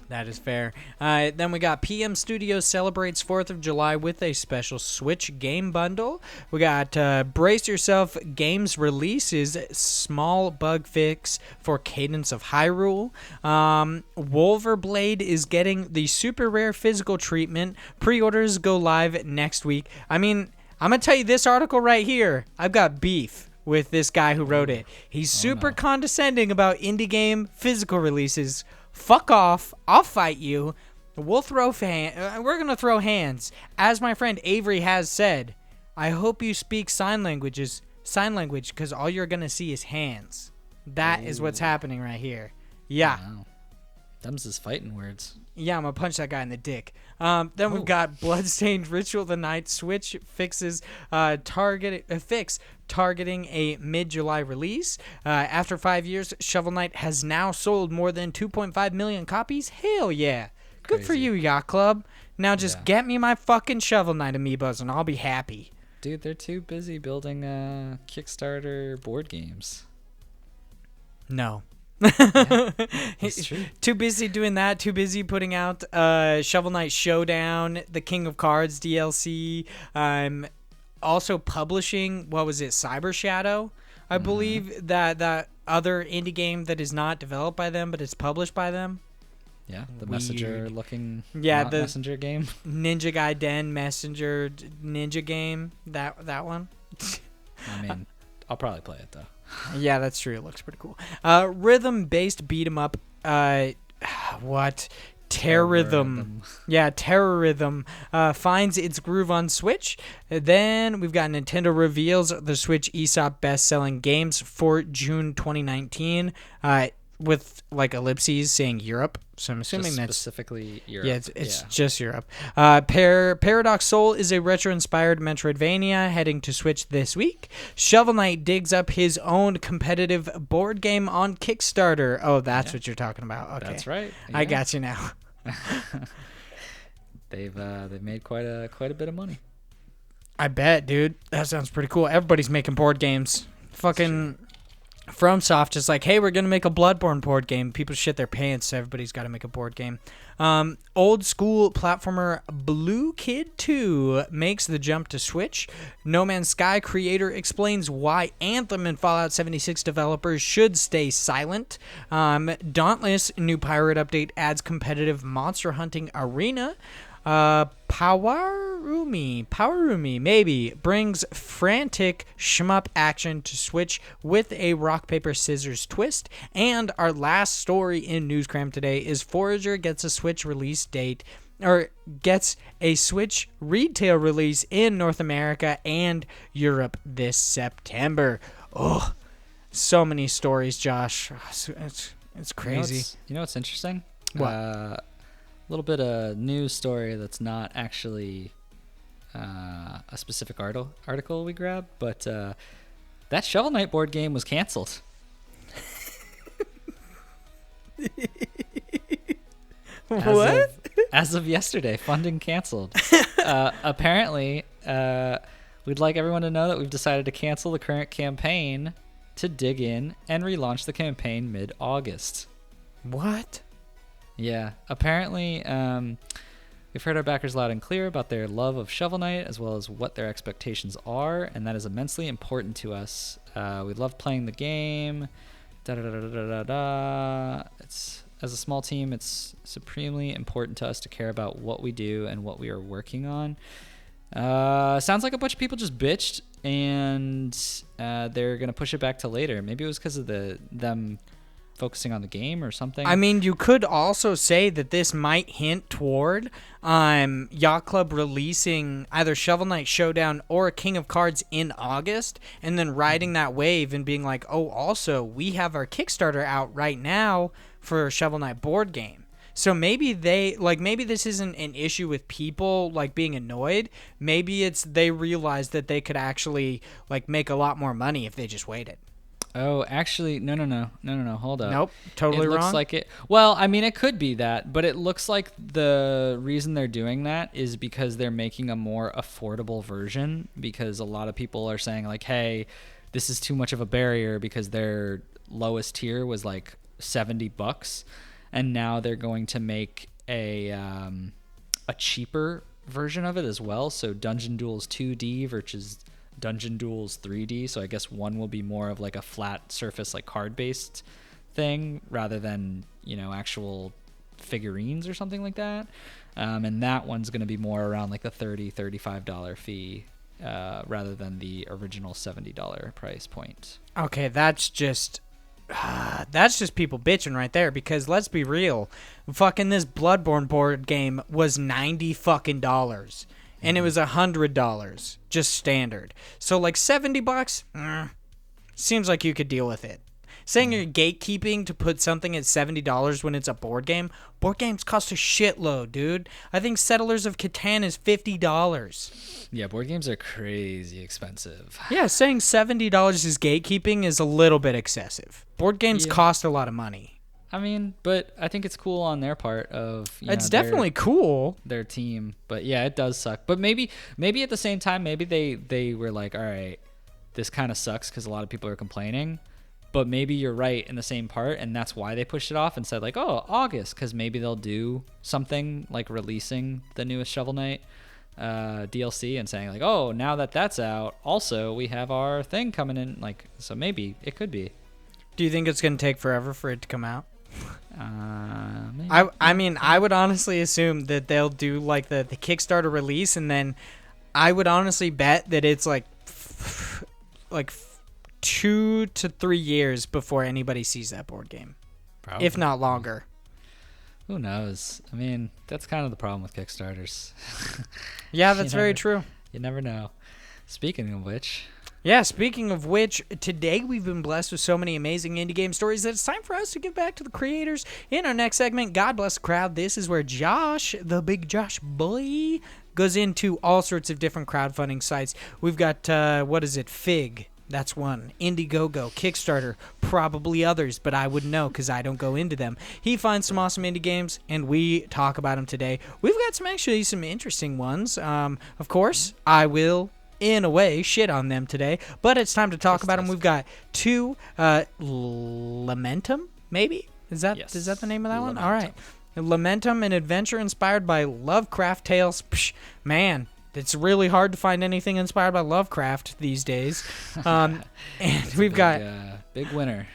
That is fair. Then we got PM Studios celebrates 4th of July with a special Switch game bundle. We got Brace Yourself Games releases small bug fix for Cadence of Hyrule. Wolverblade is getting the super rare physical treatment. Pre-orders go live next week. I mean, I'm going to tell you this article right here. I've got beef with this guy who wrote it. He's super condescending about indie game physical releases. Fuck off. I'll fight you. We'll throw we're going to throw hands. As my friend Avery has said, I hope you speak sign language because all you're going to see is hands. That is what's happening right here. Yeah. Wow. Them's his fighting words. Yeah, I'm going to punch that guy in the dick. Then we've got Bloodstained Ritual of the Night. Switch fixes targeting a mid-July release. After 5 years, Shovel Knight has now sold more than 2.5 million copies. Hell yeah. Good for you, Yacht Club. Now just get me my fucking Shovel Knight amiibos and I'll be happy. Dude, they're too busy building Kickstarter board games. No. It's true. Too busy doing that. Too busy putting out Shovel Knight Showdown, the King of Cards DLC. Also publishing, what was it, Cyber Shadow? I believe that other indie game that is not developed by them, but it's published by them. Yeah, the messenger-looking the messenger game. Ninja Gaiden messenger ninja game. That one. I mean, I'll probably play it though. Yeah, that's true. It looks pretty cool. Rhythm-based beat-em-up. What? Terrorism. Yeah, Terrorism finds its groove on Switch. Then we've got Nintendo reveals the Switch eShop best-selling games for June 2019 with like ellipses saying Europe. So I'm assuming just that's specifically Europe. Yeah, it's just Europe. Paradox Soul is a retro-inspired Metroidvania heading to Switch this week. Shovel Knight digs up his own competitive board game on Kickstarter. Oh, that's what you're talking about. Okay, that's right. Yeah. I got you now. They've made quite a bit of money. I bet, dude. That sounds pretty cool. Everybody's making board games. Fucking FromSoft is like, hey, we're going to make a Bloodborne board game. People shit their pants, so everybody's got to make a board game. Old school platformer Blue Kid 2 makes the jump to Switch. No Man's Sky creator explains why Anthem and Fallout 76 developers should stay silent. Dauntless new pirate update adds competitive monster hunting arena. Powerumi maybe brings frantic shmup action to Switch with a rock paper scissors twist. And our last story in Newscram today is Forager gets a Switch release date, or gets a Switch retail release in North America and Europe this September. Oh, so many stories, Josh. It's crazy. You know what's interesting? What? A little bit of news story that's not actually a specific article we grabbed, but that Shovel Knight board game was canceled. What? As of yesterday, funding canceled. Apparently, we'd like everyone to know that we've decided to cancel the current campaign to dig in and relaunch the campaign mid-August. What? Yeah, apparently we've heard our backers loud and clear about their love of Shovel Knight as well as what their expectations are, and that is immensely important to us. We love playing the game. It's, as a small team, it's supremely important to us to care about what we do and what we are working on. Sounds like a bunch of people just bitched, and they're going to push it back to later. Maybe it was because of them focusing on the game or something. I mean, you could also say that this might hint toward Yacht Club releasing either Shovel Knight Showdown or King of Cards in August, and then riding that wave and being like, oh, also, we have our Kickstarter out right now for Shovel Knight board game. So maybe maybe this isn't an issue with people like being annoyed. Maybe it's they realized that they could actually like make a lot more money if they just waited. Oh, actually, no, hold up. Nope, totally wrong. It looks like it. Well, I mean, it could be that, but it looks like the reason they're doing that is because they're making a more affordable version, because a lot of people are saying like, hey, this is too much of a barrier because their lowest tier was like $70, and now they're going to make a cheaper version of it as well. So Dungeon Duels 2D versus Dungeon Duels 3D, so I guess one will be more of like a flat surface, like card-based thing, rather than, actual figurines or something like that. And that one's going to be more around like the $35 fee, rather than the original $70 price point. Okay, that's just people bitching right there, because let's be real, fucking this Bloodborne board game was $90 fucking dollars. And it was $100, just standard. So like $70, seems like you could deal with it. Saying you're gatekeeping to put something at $70 when it's a board game. Board games cost a shitload, dude. I think Settlers of Catan is $50. Yeah, board games are crazy expensive. Yeah, saying $70 is gatekeeping is a little bit excessive. Board games cost a lot of money. I mean, but I think it's cool on their part of it's definitely cool, their team. But yeah, it does suck. But maybe at the same time, maybe they were like, all right, this kind of sucks because a lot of people are complaining. But maybe you're right in the same part, and that's why they pushed it off and said like, oh, August, because maybe they'll do something like releasing the newest Shovel Knight DLC and saying like, oh, now that that's out, also we have our thing coming in. Like, so maybe it could be. Do you think it's going to take forever for it to come out? Maybe. I mean, I would honestly assume that they'll do like the Kickstarter release, and then I would honestly bet that it's like 2 to 3 years before anybody sees that board game. Probably. If not longer. Who knows? I mean, that's kind of the problem with Kickstarters. Yeah, that's very true. You never know. Speaking of which... Yeah, speaking of which, today we've been blessed with so many amazing indie game stories that it's time for us to give back to the creators. In our next segment, God Bless the Crowd, this is where Josh, the big Josh boy, goes into all sorts of different crowdfunding sites. We've got, Fig. That's one. Indiegogo, Kickstarter, probably others, but I wouldn't know because I don't go into them. He finds some awesome indie games, and we talk about them today. We've got some interesting ones. Of course, I will... in a way, shit on them today, but it's time to talk about them. We've got two, Lamentum, maybe? Is that the name of that one? All right. Lamentum, an adventure inspired by Lovecraft tales. Psh, man, it's really hard to find anything inspired by Lovecraft these days. And we've got... big winner.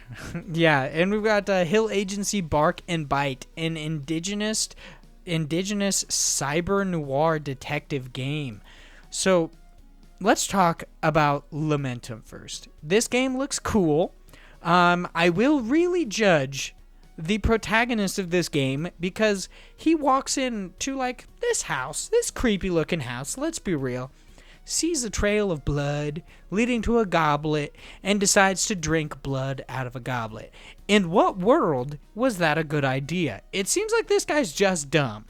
Yeah, and we've got Hill Agency, Bark and Byte, an Indigenous Indigenous Cybernoir detective game. So let's talk about Lamentum first. This game looks cool. I will really judge the protagonist of this game because he walks into like this house, this creepy looking house, let's be real, sees a trail of blood leading to a goblet and decides to drink blood out of a goblet. In what world was that a good idea? It seems like this guy's just dumb.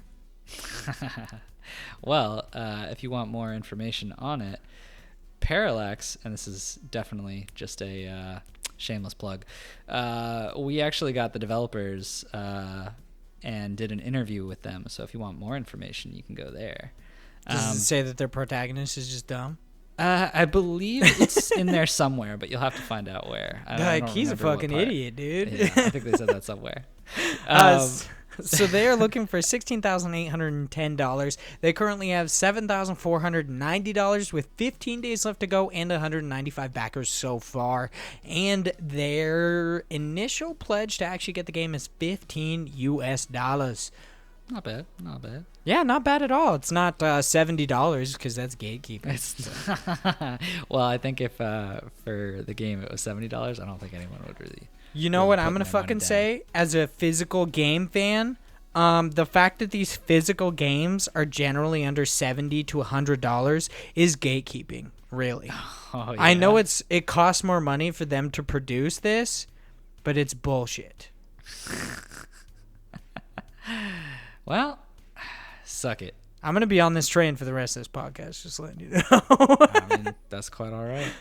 Well, if you want more information on it, Parallax, and this is definitely just a shameless plug, we actually got the developers and did an interview with them. So if you want more information, you can go there. Does it say that their protagonist is just dumb? I believe it's in there somewhere, but you'll have to find out where. I don't He's a remember what fucking part. idiot, dude. Yeah, I think they said that somewhere. So they are looking for $16,810. They currently have $7,490 with 15 days left to go and 195 backers so far. And their initial pledge to actually get the game is $15 US. Not bad, not bad. Yeah, not bad at all. It's not $70 because that's gatekeeping. Well, I think if for the game it was $70, I don't think anyone would really. You know what I'm going to fucking say? As a physical game fan, the fact that these physical games are generally under $70 to $100 is gatekeeping, really. Oh, yeah. I know it costs more money for them to produce this, but it's bullshit. Well, suck it. I'm going to be on this train for the rest of this podcast, just letting you know. I mean, that's quite all right.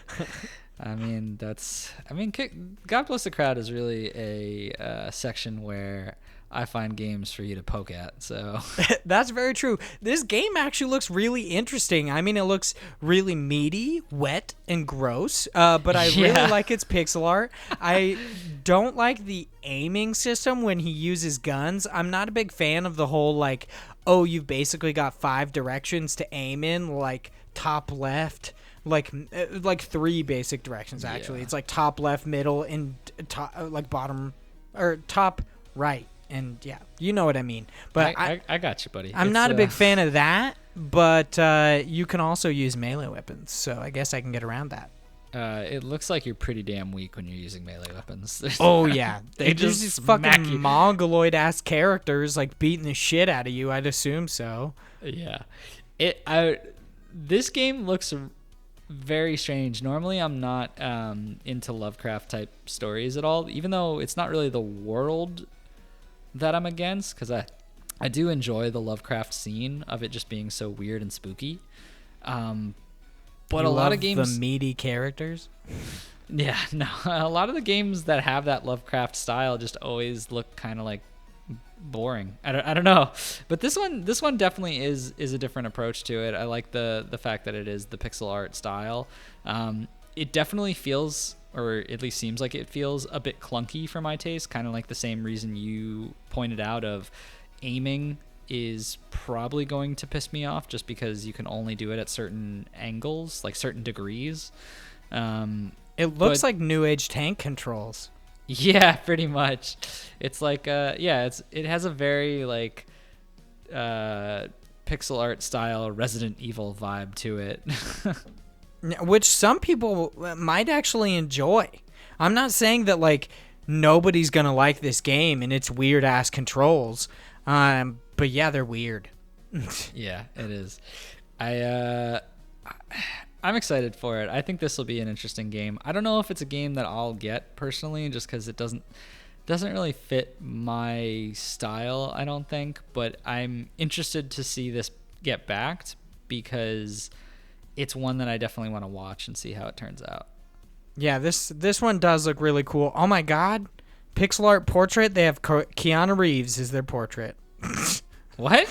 God Bless the Crowd is really a section where I find games for you to poke at. So that's very true. This game actually looks really interesting. I mean, it looks really meaty, wet, and gross, but I really like its pixel art. I don't like the aiming system when he uses guns. I'm not a big fan of the whole, like, oh, you've basically got 5 directions to aim in, like top left, like 3 basic directions, actually. Yeah. It's like top left, middle, and top, like bottom, or top right. And yeah, you know what I mean. But I got you, buddy. I'm not a big fan of that, but you can also use melee weapons, so I guess I can get around that. It looks like you're pretty damn weak when you're using melee weapons. Oh yeah, They there's just these smack fucking you. mongoloid ass characters like beating the shit out of you. I'd assume so. Yeah, this game looks very strange. Normally, I'm not into Lovecraft type stories at all, even though it's not really the world that I'm against, because I do enjoy the Lovecraft scene of it just being so weird and spooky. But You a lot love of games, the meaty characters. yeah, no, a lot of the games that have that Lovecraft style just always look kind of like boring. I don't know, but this one definitely is a different approach to it. I like the fact that it is the pixel art style. It definitely feels, or at least seems like it feels, a bit clunky for my taste, kind of like the same reason you pointed out of aiming is probably going to piss me off, just because you can only do it at certain angles, like certain degrees. It looks like New Age tank controls. Yeah, pretty much. It's like it has a very like pixel art style Resident Evil vibe to it. Which some people might actually enjoy. I'm not saying that like nobody's gonna like this game and its weird ass controls, but yeah, they're weird. Yeah, it is. I'm excited for it. I think this will be an interesting game. I don't know if it's a game that I'll get personally, just because it doesn't really fit my style, I don't think. But I'm interested to see this get backed, because it's one that I definitely want to watch and see how it turns out. Yeah, this one does look really cool. Oh my god, pixel art portrait. They have Keanu Reeves as their portrait. What?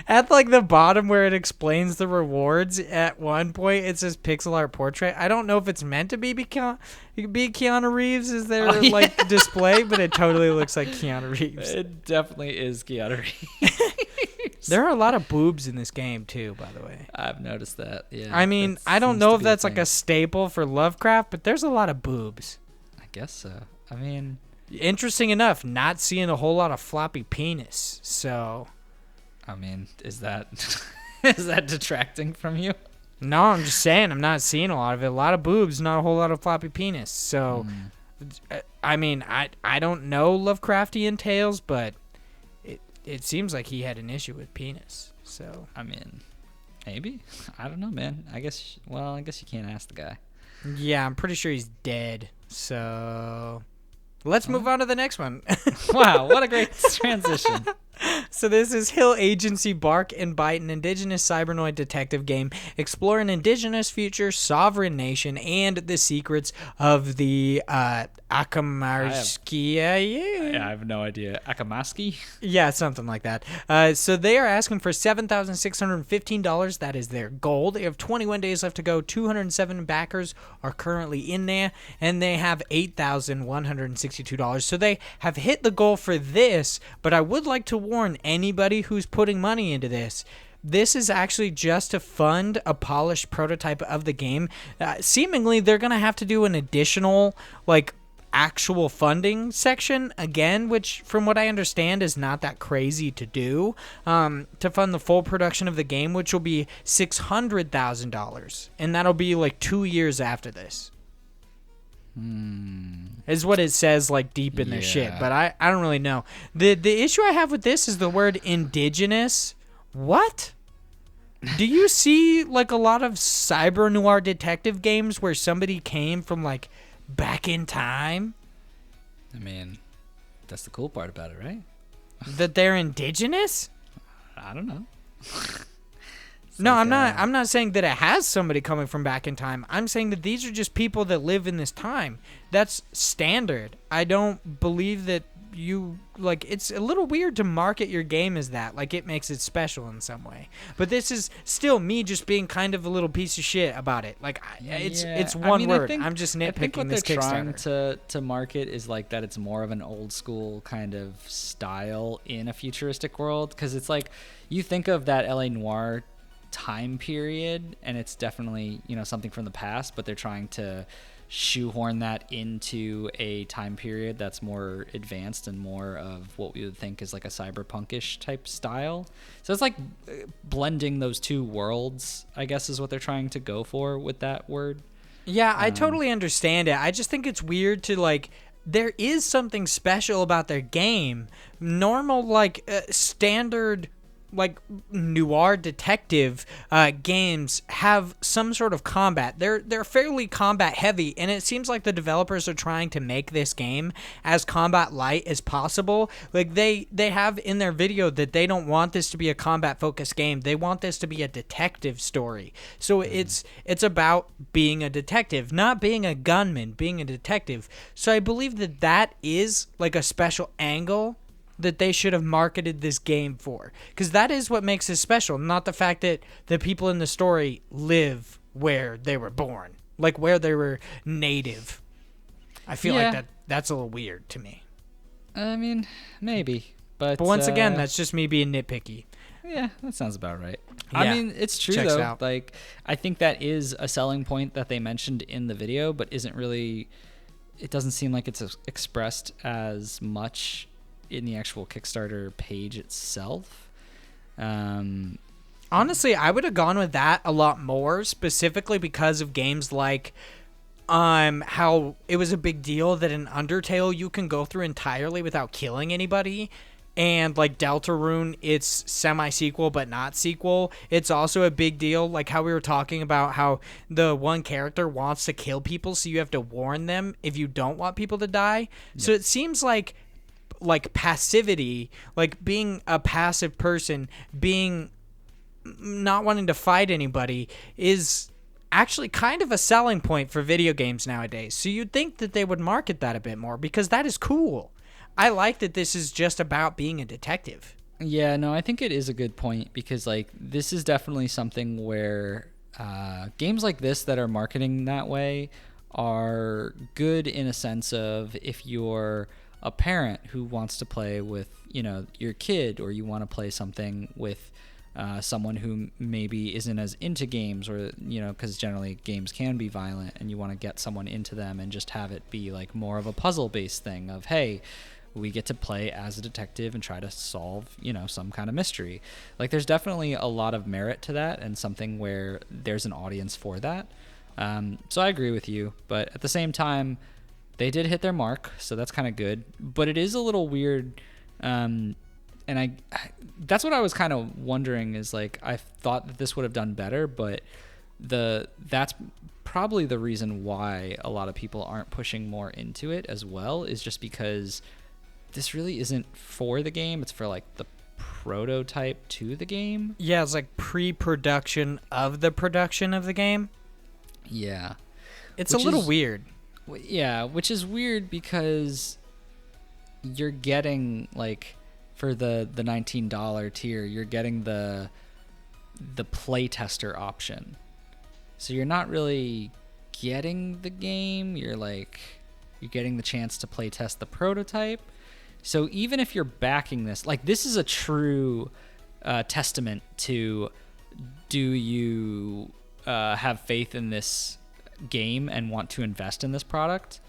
At like the bottom where it explains the rewards, at one point it says pixel art portrait. I don't know if it's meant to be Keanu Reeves as their like display, but it totally looks like Keanu Reeves. It definitely is Keanu Reeves. There are a lot of boobs in this game too, by the way. I've noticed that. Yeah. I mean, I don't know if that's like a staple for Lovecraft, but there's a lot of boobs. I guess so. I mean, interesting enough, not seeing a whole lot of floppy penis. So, I mean, is that is that detracting from you? no, I'm just saying I'm not seeing a lot of it. A lot of boobs, not a whole lot of floppy penis. So, I mean, I don't know Lovecraftian tales, but it seems like he had an issue with penis. So, I mean, maybe. I don't know, man. I guess you can't ask the guy. yeah, I'm pretty sure he's dead. So, let's move on to the next one. Wow, what a great transition. So this is Hill Agency Bark and Byte, an indigenous cybernoid detective game exploring indigenous future, sovereign nation, and the secrets of the Akamarski. I have no idea. Akamaski? Yeah, something like that. So they are asking for $7,615. That is their goal. They have 21 days left to go. 207 backers are currently in there, and they have $8,162. So they have hit the goal for this, but I would like to warn anybody who's putting money into this. This is actually just to fund a polished prototype of the game. Seemingly, they're going to have to do an additional, actual funding section again, which from what I understand is not that crazy to do, to fund the full production of the game, which will be $600,000, and that'll be 2 years after this. Is what it says deep in their shit, but I don't really know. The issue I have with this is the word indigenous. What? Do you see a lot of Cybernoir detective games where somebody came from back in time? I mean, that's the cool part about it, right? That they're indigenous? I don't know. No, I'm not saying that it has somebody coming from back in time. I'm saying that these are just people that live in this time. That's standard. I don't believe that you it's a little weird to market your game as that. It makes it special in some way. But this is still me just being kind of a little piece of shit about it. It's one word. I'm just nitpicking. I think what this they're trying Kickstarter. to market is that it's more of an old school kind of style in a futuristic world, because it's you think of that LA Noire time period and it's definitely something from the past, but they're trying to shoehorn that into a time period that's more advanced and more of what we would think is a cyberpunkish type style. So it's blending those two worlds, I guess, is what they're trying to go for with that word. Yeah, I totally understand it. I just think it's weird to there is something special about their game. Normal standard noir detective games have some sort of combat. They're fairly combat heavy, and it seems like the developers are trying to make this game as combat light as possible. They have in their video that they don't want this to be a combat focused game. They want this to be a detective story. So it's about being a detective, not being a gunman, being a detective. So I believe that is a special angle that they should have marketed this game for, because that is what makes it special, not the fact that the people in the story live where they were born, where they were native. I feel that's a little weird to me. I mean, maybe, but once again, that's just me being nitpicky. Yeah, that sounds about right. Yeah, I mean, it's true checks though. out. I think that is a selling point that they mentioned in the video, but isn't really. It doesn't seem like it's expressed as much in the actual Kickstarter page itself. Honestly, I would have gone with that a lot more, specifically because of games how it was a big deal that in Undertale you can go through entirely without killing anybody, and Deltarune, it's semi-sequel but not sequel. It's also a big deal, how we were talking about how the one character wants to kill people, so you have to warn them if you don't want people to die. Yep. So it seems like passivity, being a passive person, being not wanting to fight anybody, is actually kind of a selling point for video games nowadays. So you'd think that they would market that a bit more, because that is cool. I like that this is just about being a detective. Yeah, no, I think it is a good point, because this is definitely something where games like this that are marketing that way are good in a sense of if you're a parent who wants to play with your kid, or you want to play something with someone who maybe isn't as into games, or because generally games can be violent, and you want to get someone into them and just have it be like more of a puzzle based thing of, hey, we get to play as a detective and try to solve some kind of mystery. Like, there's definitely a lot of merit to that, and something where there's an audience for that. So I agree with you, but at the same time, they did hit their mark, so that's kind of good. But it is a little weird, and I that's what I was kind of wondering, is like, I thought that this would have done better, but that's probably the reason why a lot of people aren't pushing more into it as well, is just because this really isn't for the game. It's for like the prototype to the game. Yeah, it's like pre-production of the production of the game. Yeah. It's a little weird. Yeah, which is weird because you're getting, like, for the $19 tier, you're getting the playtester option. So you're not really getting the game. You're getting the chance to playtest the prototype. So even if you're backing this, like, this is a true testament to, do you have faith in this game and want to invest in this product?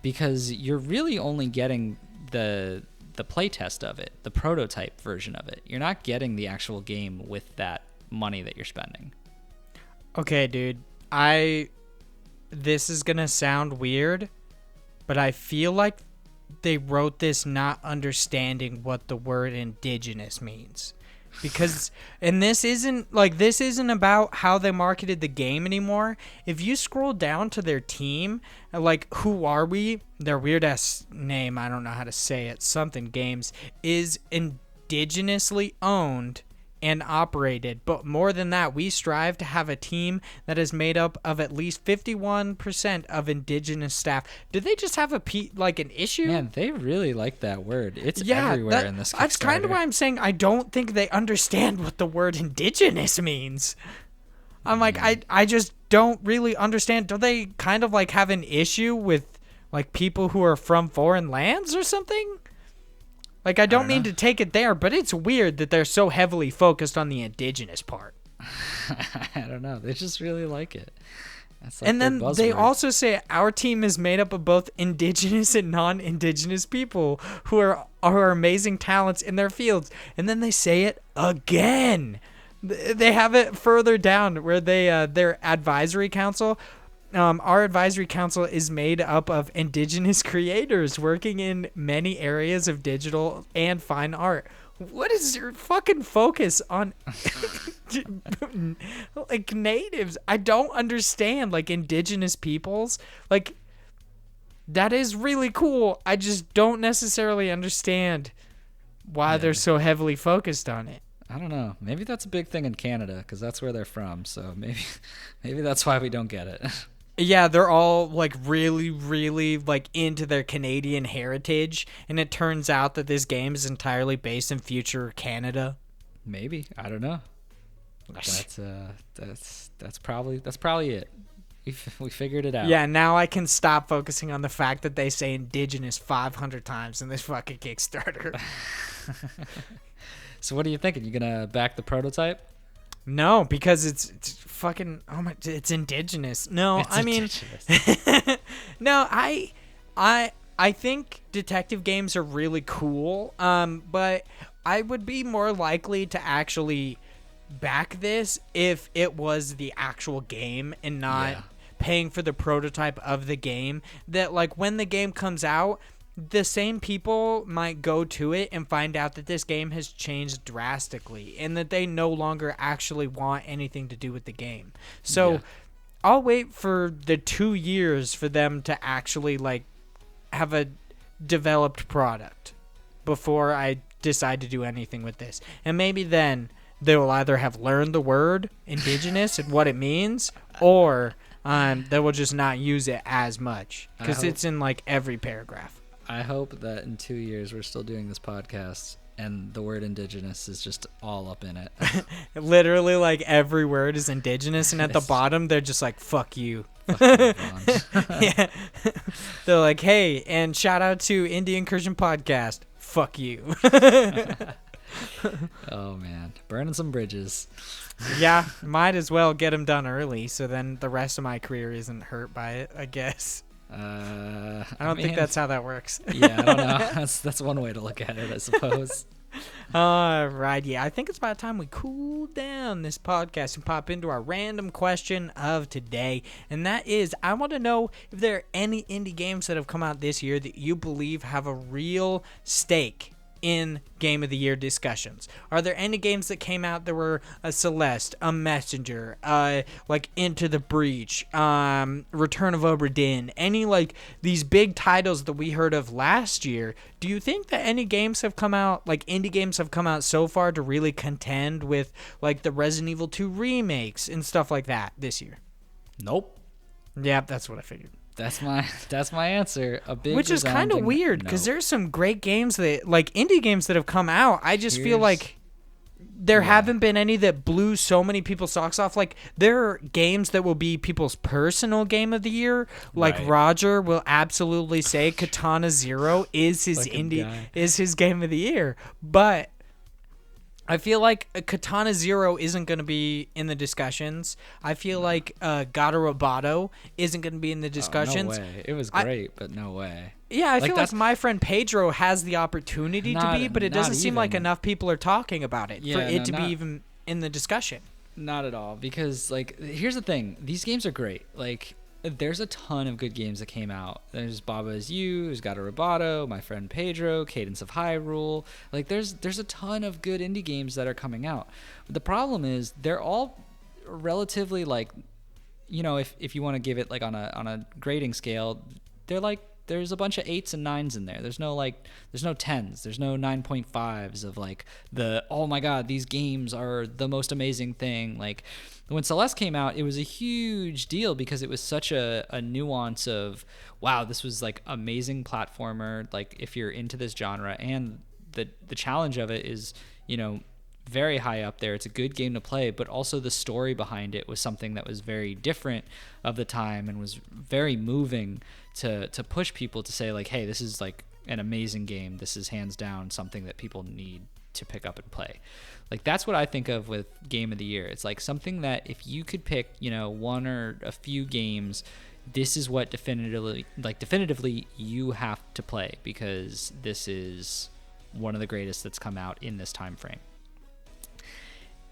Because you're really only getting the playtest of it, the prototype version of it. You're not getting the actual game with that money that you're spending. Okay, dude. This is gonna sound weird, but I feel like they wrote this not understanding what the word indigenous means. Because, and this isn't about how they marketed the game anymore. If you scroll down to their team, like, who are we? Their weird ass name, I don't know how to say it, something games, is indigenously owned and operated. But more than that, we strive to have a team that is made up of at least 51% of indigenous staff. Did they just have an issue? Man, they really like that word. It's everywhere in this Kickstarter. That's kind of why I'm saying I don't think they understand what the word indigenous means. I'm like, I just don't really understand. Do they kind of like have an issue with like people who are from foreign lands or something? Like, I don't mean to take it there, but it's weird that they're so heavily focused on the indigenous part. I don't know. They just really like it. That's like, and then they also say our team is made up of both indigenous and non-indigenous people who are amazing talents in their fields. And then they say it again. They have it further down where their advisory council. Our advisory council is made up of indigenous creators working in many areas of digital and fine art. What is your fucking focus on like natives? I don't understand, like, indigenous peoples. Like, that is really cool. I just don't necessarily understand why they're so heavily focused on it. I don't know. Maybe that's a big thing in Canada because that's where they're from. So maybe that's why we don't get it. Yeah, they're all like really, really like into their Canadian heritage, and it turns out that this game is entirely based in future Canada. Maybe, I don't know. That's probably it. We figured it out. Yeah, now I can stop focusing on the fact that they say indigenous 500 times in this fucking Kickstarter. So what are you thinking? You gonna back the prototype? No, because it's fucking, oh my, it's indigenous. No, it's indigenous. No, I think detective games are really cool. But I would be more likely to actually back this if it was the actual game and not paying for the prototype of the game. That, like, when the game comes out, the same people might go to it and find out that this game has changed drastically and that they no longer actually want anything to do with the game. So I'll wait for the 2 years for them to actually, like, have a developed product before I decide to do anything with this. And maybe then they will either have learned the word indigenous and what it means, or they will just not use it as much because it's in, like, every paragraph. I hope that in 2 years we're still doing this podcast and the word indigenous is just all up in it. Literally, like, every word is indigenous, and at the bottom they're just like, fuck you. Yeah. They're like, hey, and shout out to Indie Incursion podcast. Fuck you. Oh man, burning some bridges. Yeah, might as well get them done early, so then the rest of my career isn't hurt by it, I guess. I don't think that's how that works. Yeah, I don't know. That's one way to look at it, I suppose. Right, yeah. I think it's about time we cool down this podcast and pop into our random question of today. And that is, I want to know if there are any indie games that have come out this year that you believe have a real stake in Game of the Year discussions. Are there any games that came out that were a Celeste, a Messenger, like Into the Breach, Return of Obra Dinn, any like these big titles that we heard of last year? Do you think that any games have come out, like indie games have come out so far to really contend with like the Resident Evil 2 remakes and stuff like that this year? Nope. Yeah, that's what I figured. That's my answer. Which is kind of weird because there's some great games that like indie games that have come out. I just feel like there haven't been any that blew so many people's socks off. Like there are games that will be people's personal game of the year. Like Roger will absolutely say Katana Zero is his is his game of the year. But I feel like Katana Zero isn't going to be in the discussions. I feel like Gato Roboto isn't going to be in the discussions. No way. It was great, but no way. Yeah, I feel like My Friend Pedro has the opportunity to be, but it doesn't seem like enough people are talking about it for it to be even in the discussion. Not at all, because like here's the thing. These games are great. Like there's a ton of good games that came out. There's Baba Is You, there's Gato Roboto, My Friend Pedro, Cadence of Hyrule. Like there's a ton of good indie games that are coming out. But the problem is they're all relatively like, you know, if you want to give it like on a grading scale, they're like there's a bunch of 8s and 9s in there. There's no 10s. There's no 9.5s of like oh my god, these games are the most amazing thing. Like when Celeste came out, it was a huge deal because it was such a nuance of, wow, this was like amazing platformer. Like if you're into this genre, and the challenge of it is, you know, very high up there. It's a good game to play, but also the story behind it was something that was very different of the time and was very moving to push people to say like, hey, this is like an amazing game. This is hands down something that people need to pick up and play. Like that's what I think of with Game of the Year. It's like something that if you could pick, you know, one or a few games, this is what definitively you have to play because this is one of the greatest that's come out in this time frame.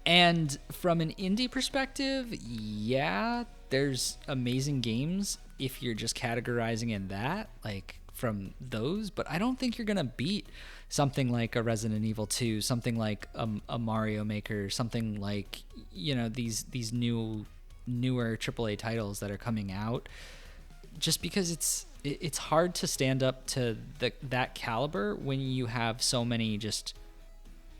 And from an indie perspective, yeah, there's amazing games if you're just categorizing in that, like from those, but I don't think you're going to beat something like a Resident Evil 2, something like a Mario Maker, something like, you know, these newer AAA titles that are coming out, just because it's hard to stand up to that caliber when you have so many just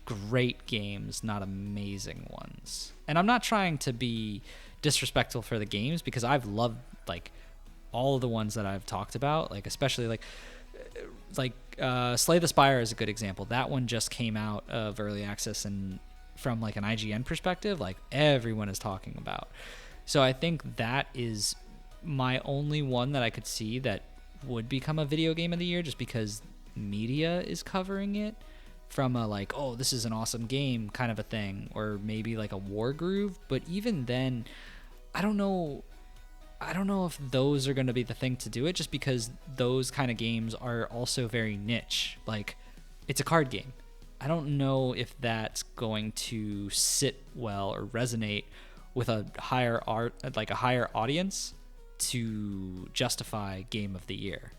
great games, not amazing ones. And I'm not trying to be disrespectful for the games because I've loved like all of the ones that I've talked about, like especially like Slay the Spire is a good example. That one just came out of early access, and from like an IGN perspective, like everyone is talking about. So I think that is my only one that I could see that would become a video game of the year, just because media is covering it from a like, oh, this is an awesome game kind of a thing, or maybe like a War Groove. But even then, I don't know if those are going to be the thing to do it, just because those kind of games are also very niche. Like, it's a card game. I don't know if that's going to sit well or resonate with a higher audience to justify Game of the Year.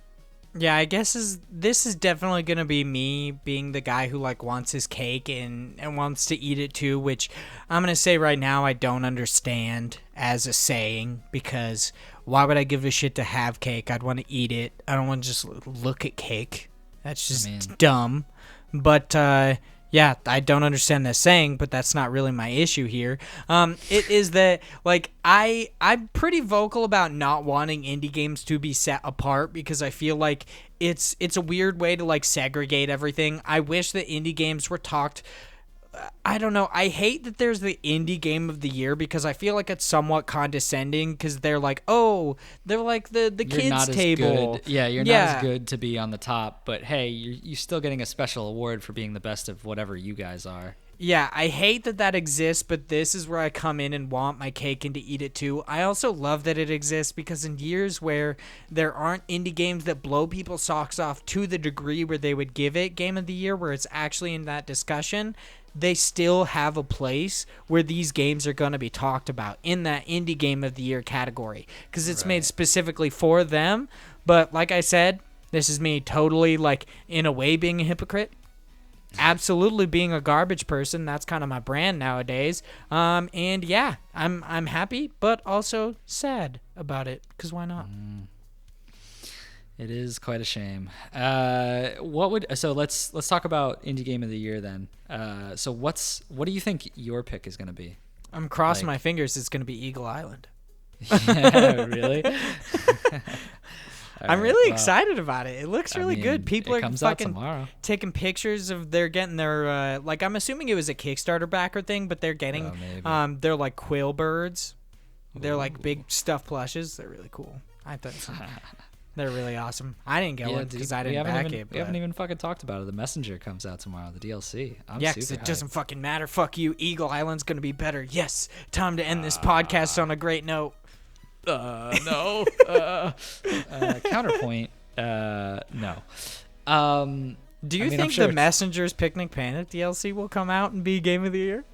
Yeah, I guess this is definitely going to be me being the guy who like wants his cake and wants to eat it too, which I'm going to say right now I don't understand as a saying, because why would I give a shit to have cake? I'd want to eat it. I don't want to just look at cake. That's just dumb. But yeah, I don't understand that saying, but that's not really my issue here. It is that, like, I'm pretty vocal about not wanting indie games to be set apart, because I feel like it's a weird way to, like, segregate everything. I wish that indie games were talked I don't know. I hate that there's the indie game of the year because I feel like it's somewhat condescending because they're like, oh, they're like the You're kids not as table. good. Yeah, you're not as good to be on the top, but hey, you're still getting a special award for being the best of whatever you guys are. Yeah, I hate that exists, but this is where I come in and want my cake and to eat it too. I also love that it exists because in years where there aren't indie games that blow people's socks off to the degree where they would give it Game of the Year, where it's actually in that discussion, they still have a place where these games are going to be talked about in that indie Game of the Year category because it's made specifically for them. But like I said, this is me totally like in a way being a hypocrite. Absolutely being a garbage person. That's kind of my brand nowadays. And yeah, I'm happy, but also sad about it because why not? It is quite a shame. So let's talk about indie game of the year then. So what do you think your pick is going to be? I'm crossing my fingers. It's going to be Eagle Island. Yeah, really? I'm really excited about it. It looks really good. People are fucking tomorrow. Taking pictures of they're getting their like I'm assuming it was a Kickstarter backer thing, but they're getting they're like quill birds. They're like big stuffed plushes. They're really cool. I thought they're really awesome. I didn't get one because I didn't back it. We haven't even fucking talked about it. The Messenger comes out tomorrow, the DLC. Yeah, because it doesn't fucking matter. Fuck you. Eagle Island's gonna be better. Yes. Time to end this podcast on a great note. No. Counterpoint. No. Do you think the Messenger's Picnic Panic DLC will come out and be Game of the Year?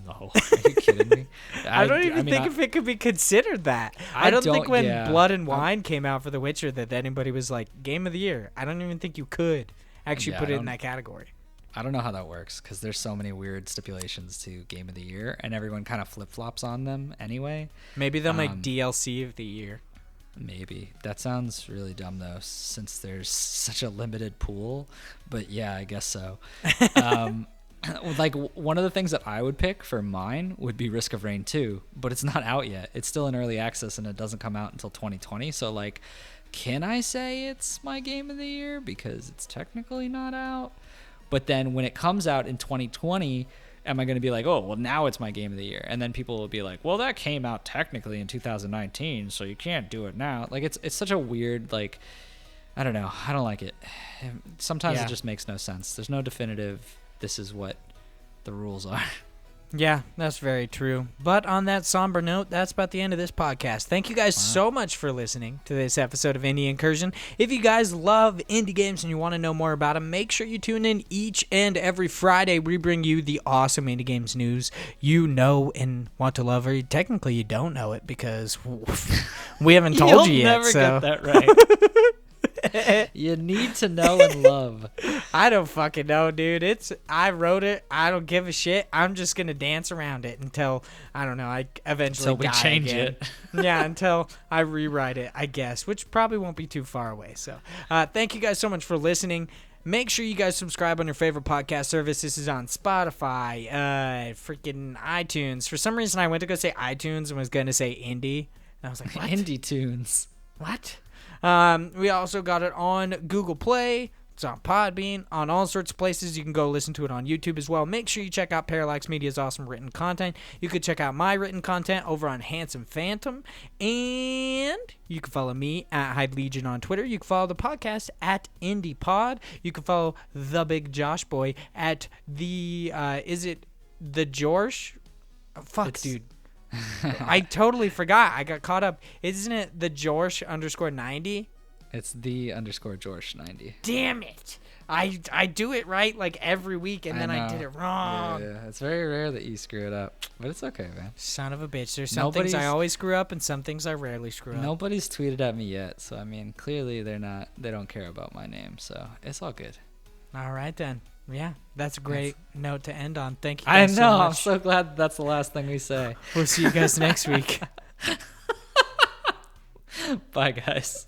No. Are you kidding me? I don't even think if it could be considered that. I don't think when Blood and Wine came out for The Witcher that anybody was like, Game of the Year. I don't even think you could actually put it in that category. I don't know how that works because there's so many weird stipulations to Game of the Year, and everyone kind of flip-flops on them anyway. Maybe they'll make DLC of the year. Maybe. That sounds really dumb, though, since there's such a limited pool. But yeah, I guess so. Like, one of the things that I would pick for mine would be Risk of Rain 2, but it's not out yet. It's still in early access, and it doesn't come out until 2020. So, like, can I say it's my Game of the Year? Because it's technically not out. But then when it comes out in 2020, am I going to be like, oh, well, now it's my Game of the Year? And then people will be like, well, that came out technically in 2019, so you can't do it now. Like, it's such a weird, like, I don't know. I don't like it. Sometimes it just makes no sense. There's no definitive, this is what the rules are. Yeah, that's very true. But on that somber note, that's about the end of this podcast. Thank you guys so much for listening to this episode of Indie Incursion. If you guys love indie games and you want to know more about them, make sure you tune in each and every Friday. We bring you the awesome indie games news you know and want to love, or technically you don't know it because we haven't told you yet. You'll never get that right. You need to know and love. I don't fucking know, dude. I wrote it. I don't give a shit. I'm just gonna dance around it until I don't know. I eventually until we change it. Yeah, until I rewrite it, I guess, which probably won't be too far away. So, thank you guys so much for listening. Make sure you guys subscribe on your favorite podcast service. This is on Spotify, freaking iTunes. For some reason, I went to go say iTunes and was gonna say indie, and I was like, what? Indie Tunes. What? We also got it on Google Play. It's on Podbean, on all sorts of places. You can go listen to it on YouTube as well. Make sure you check out Parallax Media's awesome written content. You could check out my written content over on Handsome Phantom. And you can follow me at Hyde Legion on Twitter. You can follow the podcast at IndiePod. You can follow the Big Josh Boy at the, is it the Jorsh? Dude. I totally forgot. I got caught up. Isn't it the Jorsh _90? It's the _Jorsh 90. Damn it. I do it right like every week and then I did it wrong. Yeah, it's very rare that you screw it up. But it's okay, man. Son of a bitch. There's some things I always screw up and some things I rarely screw up. Nobody's tweeted at me yet. So, I mean, clearly they don't care about my name. So, it's all good. All right, then. Yeah, that's a great note to end on. Thank you guys so much. I'm so glad that's the last thing we say. We'll see you guys next week. Bye, guys.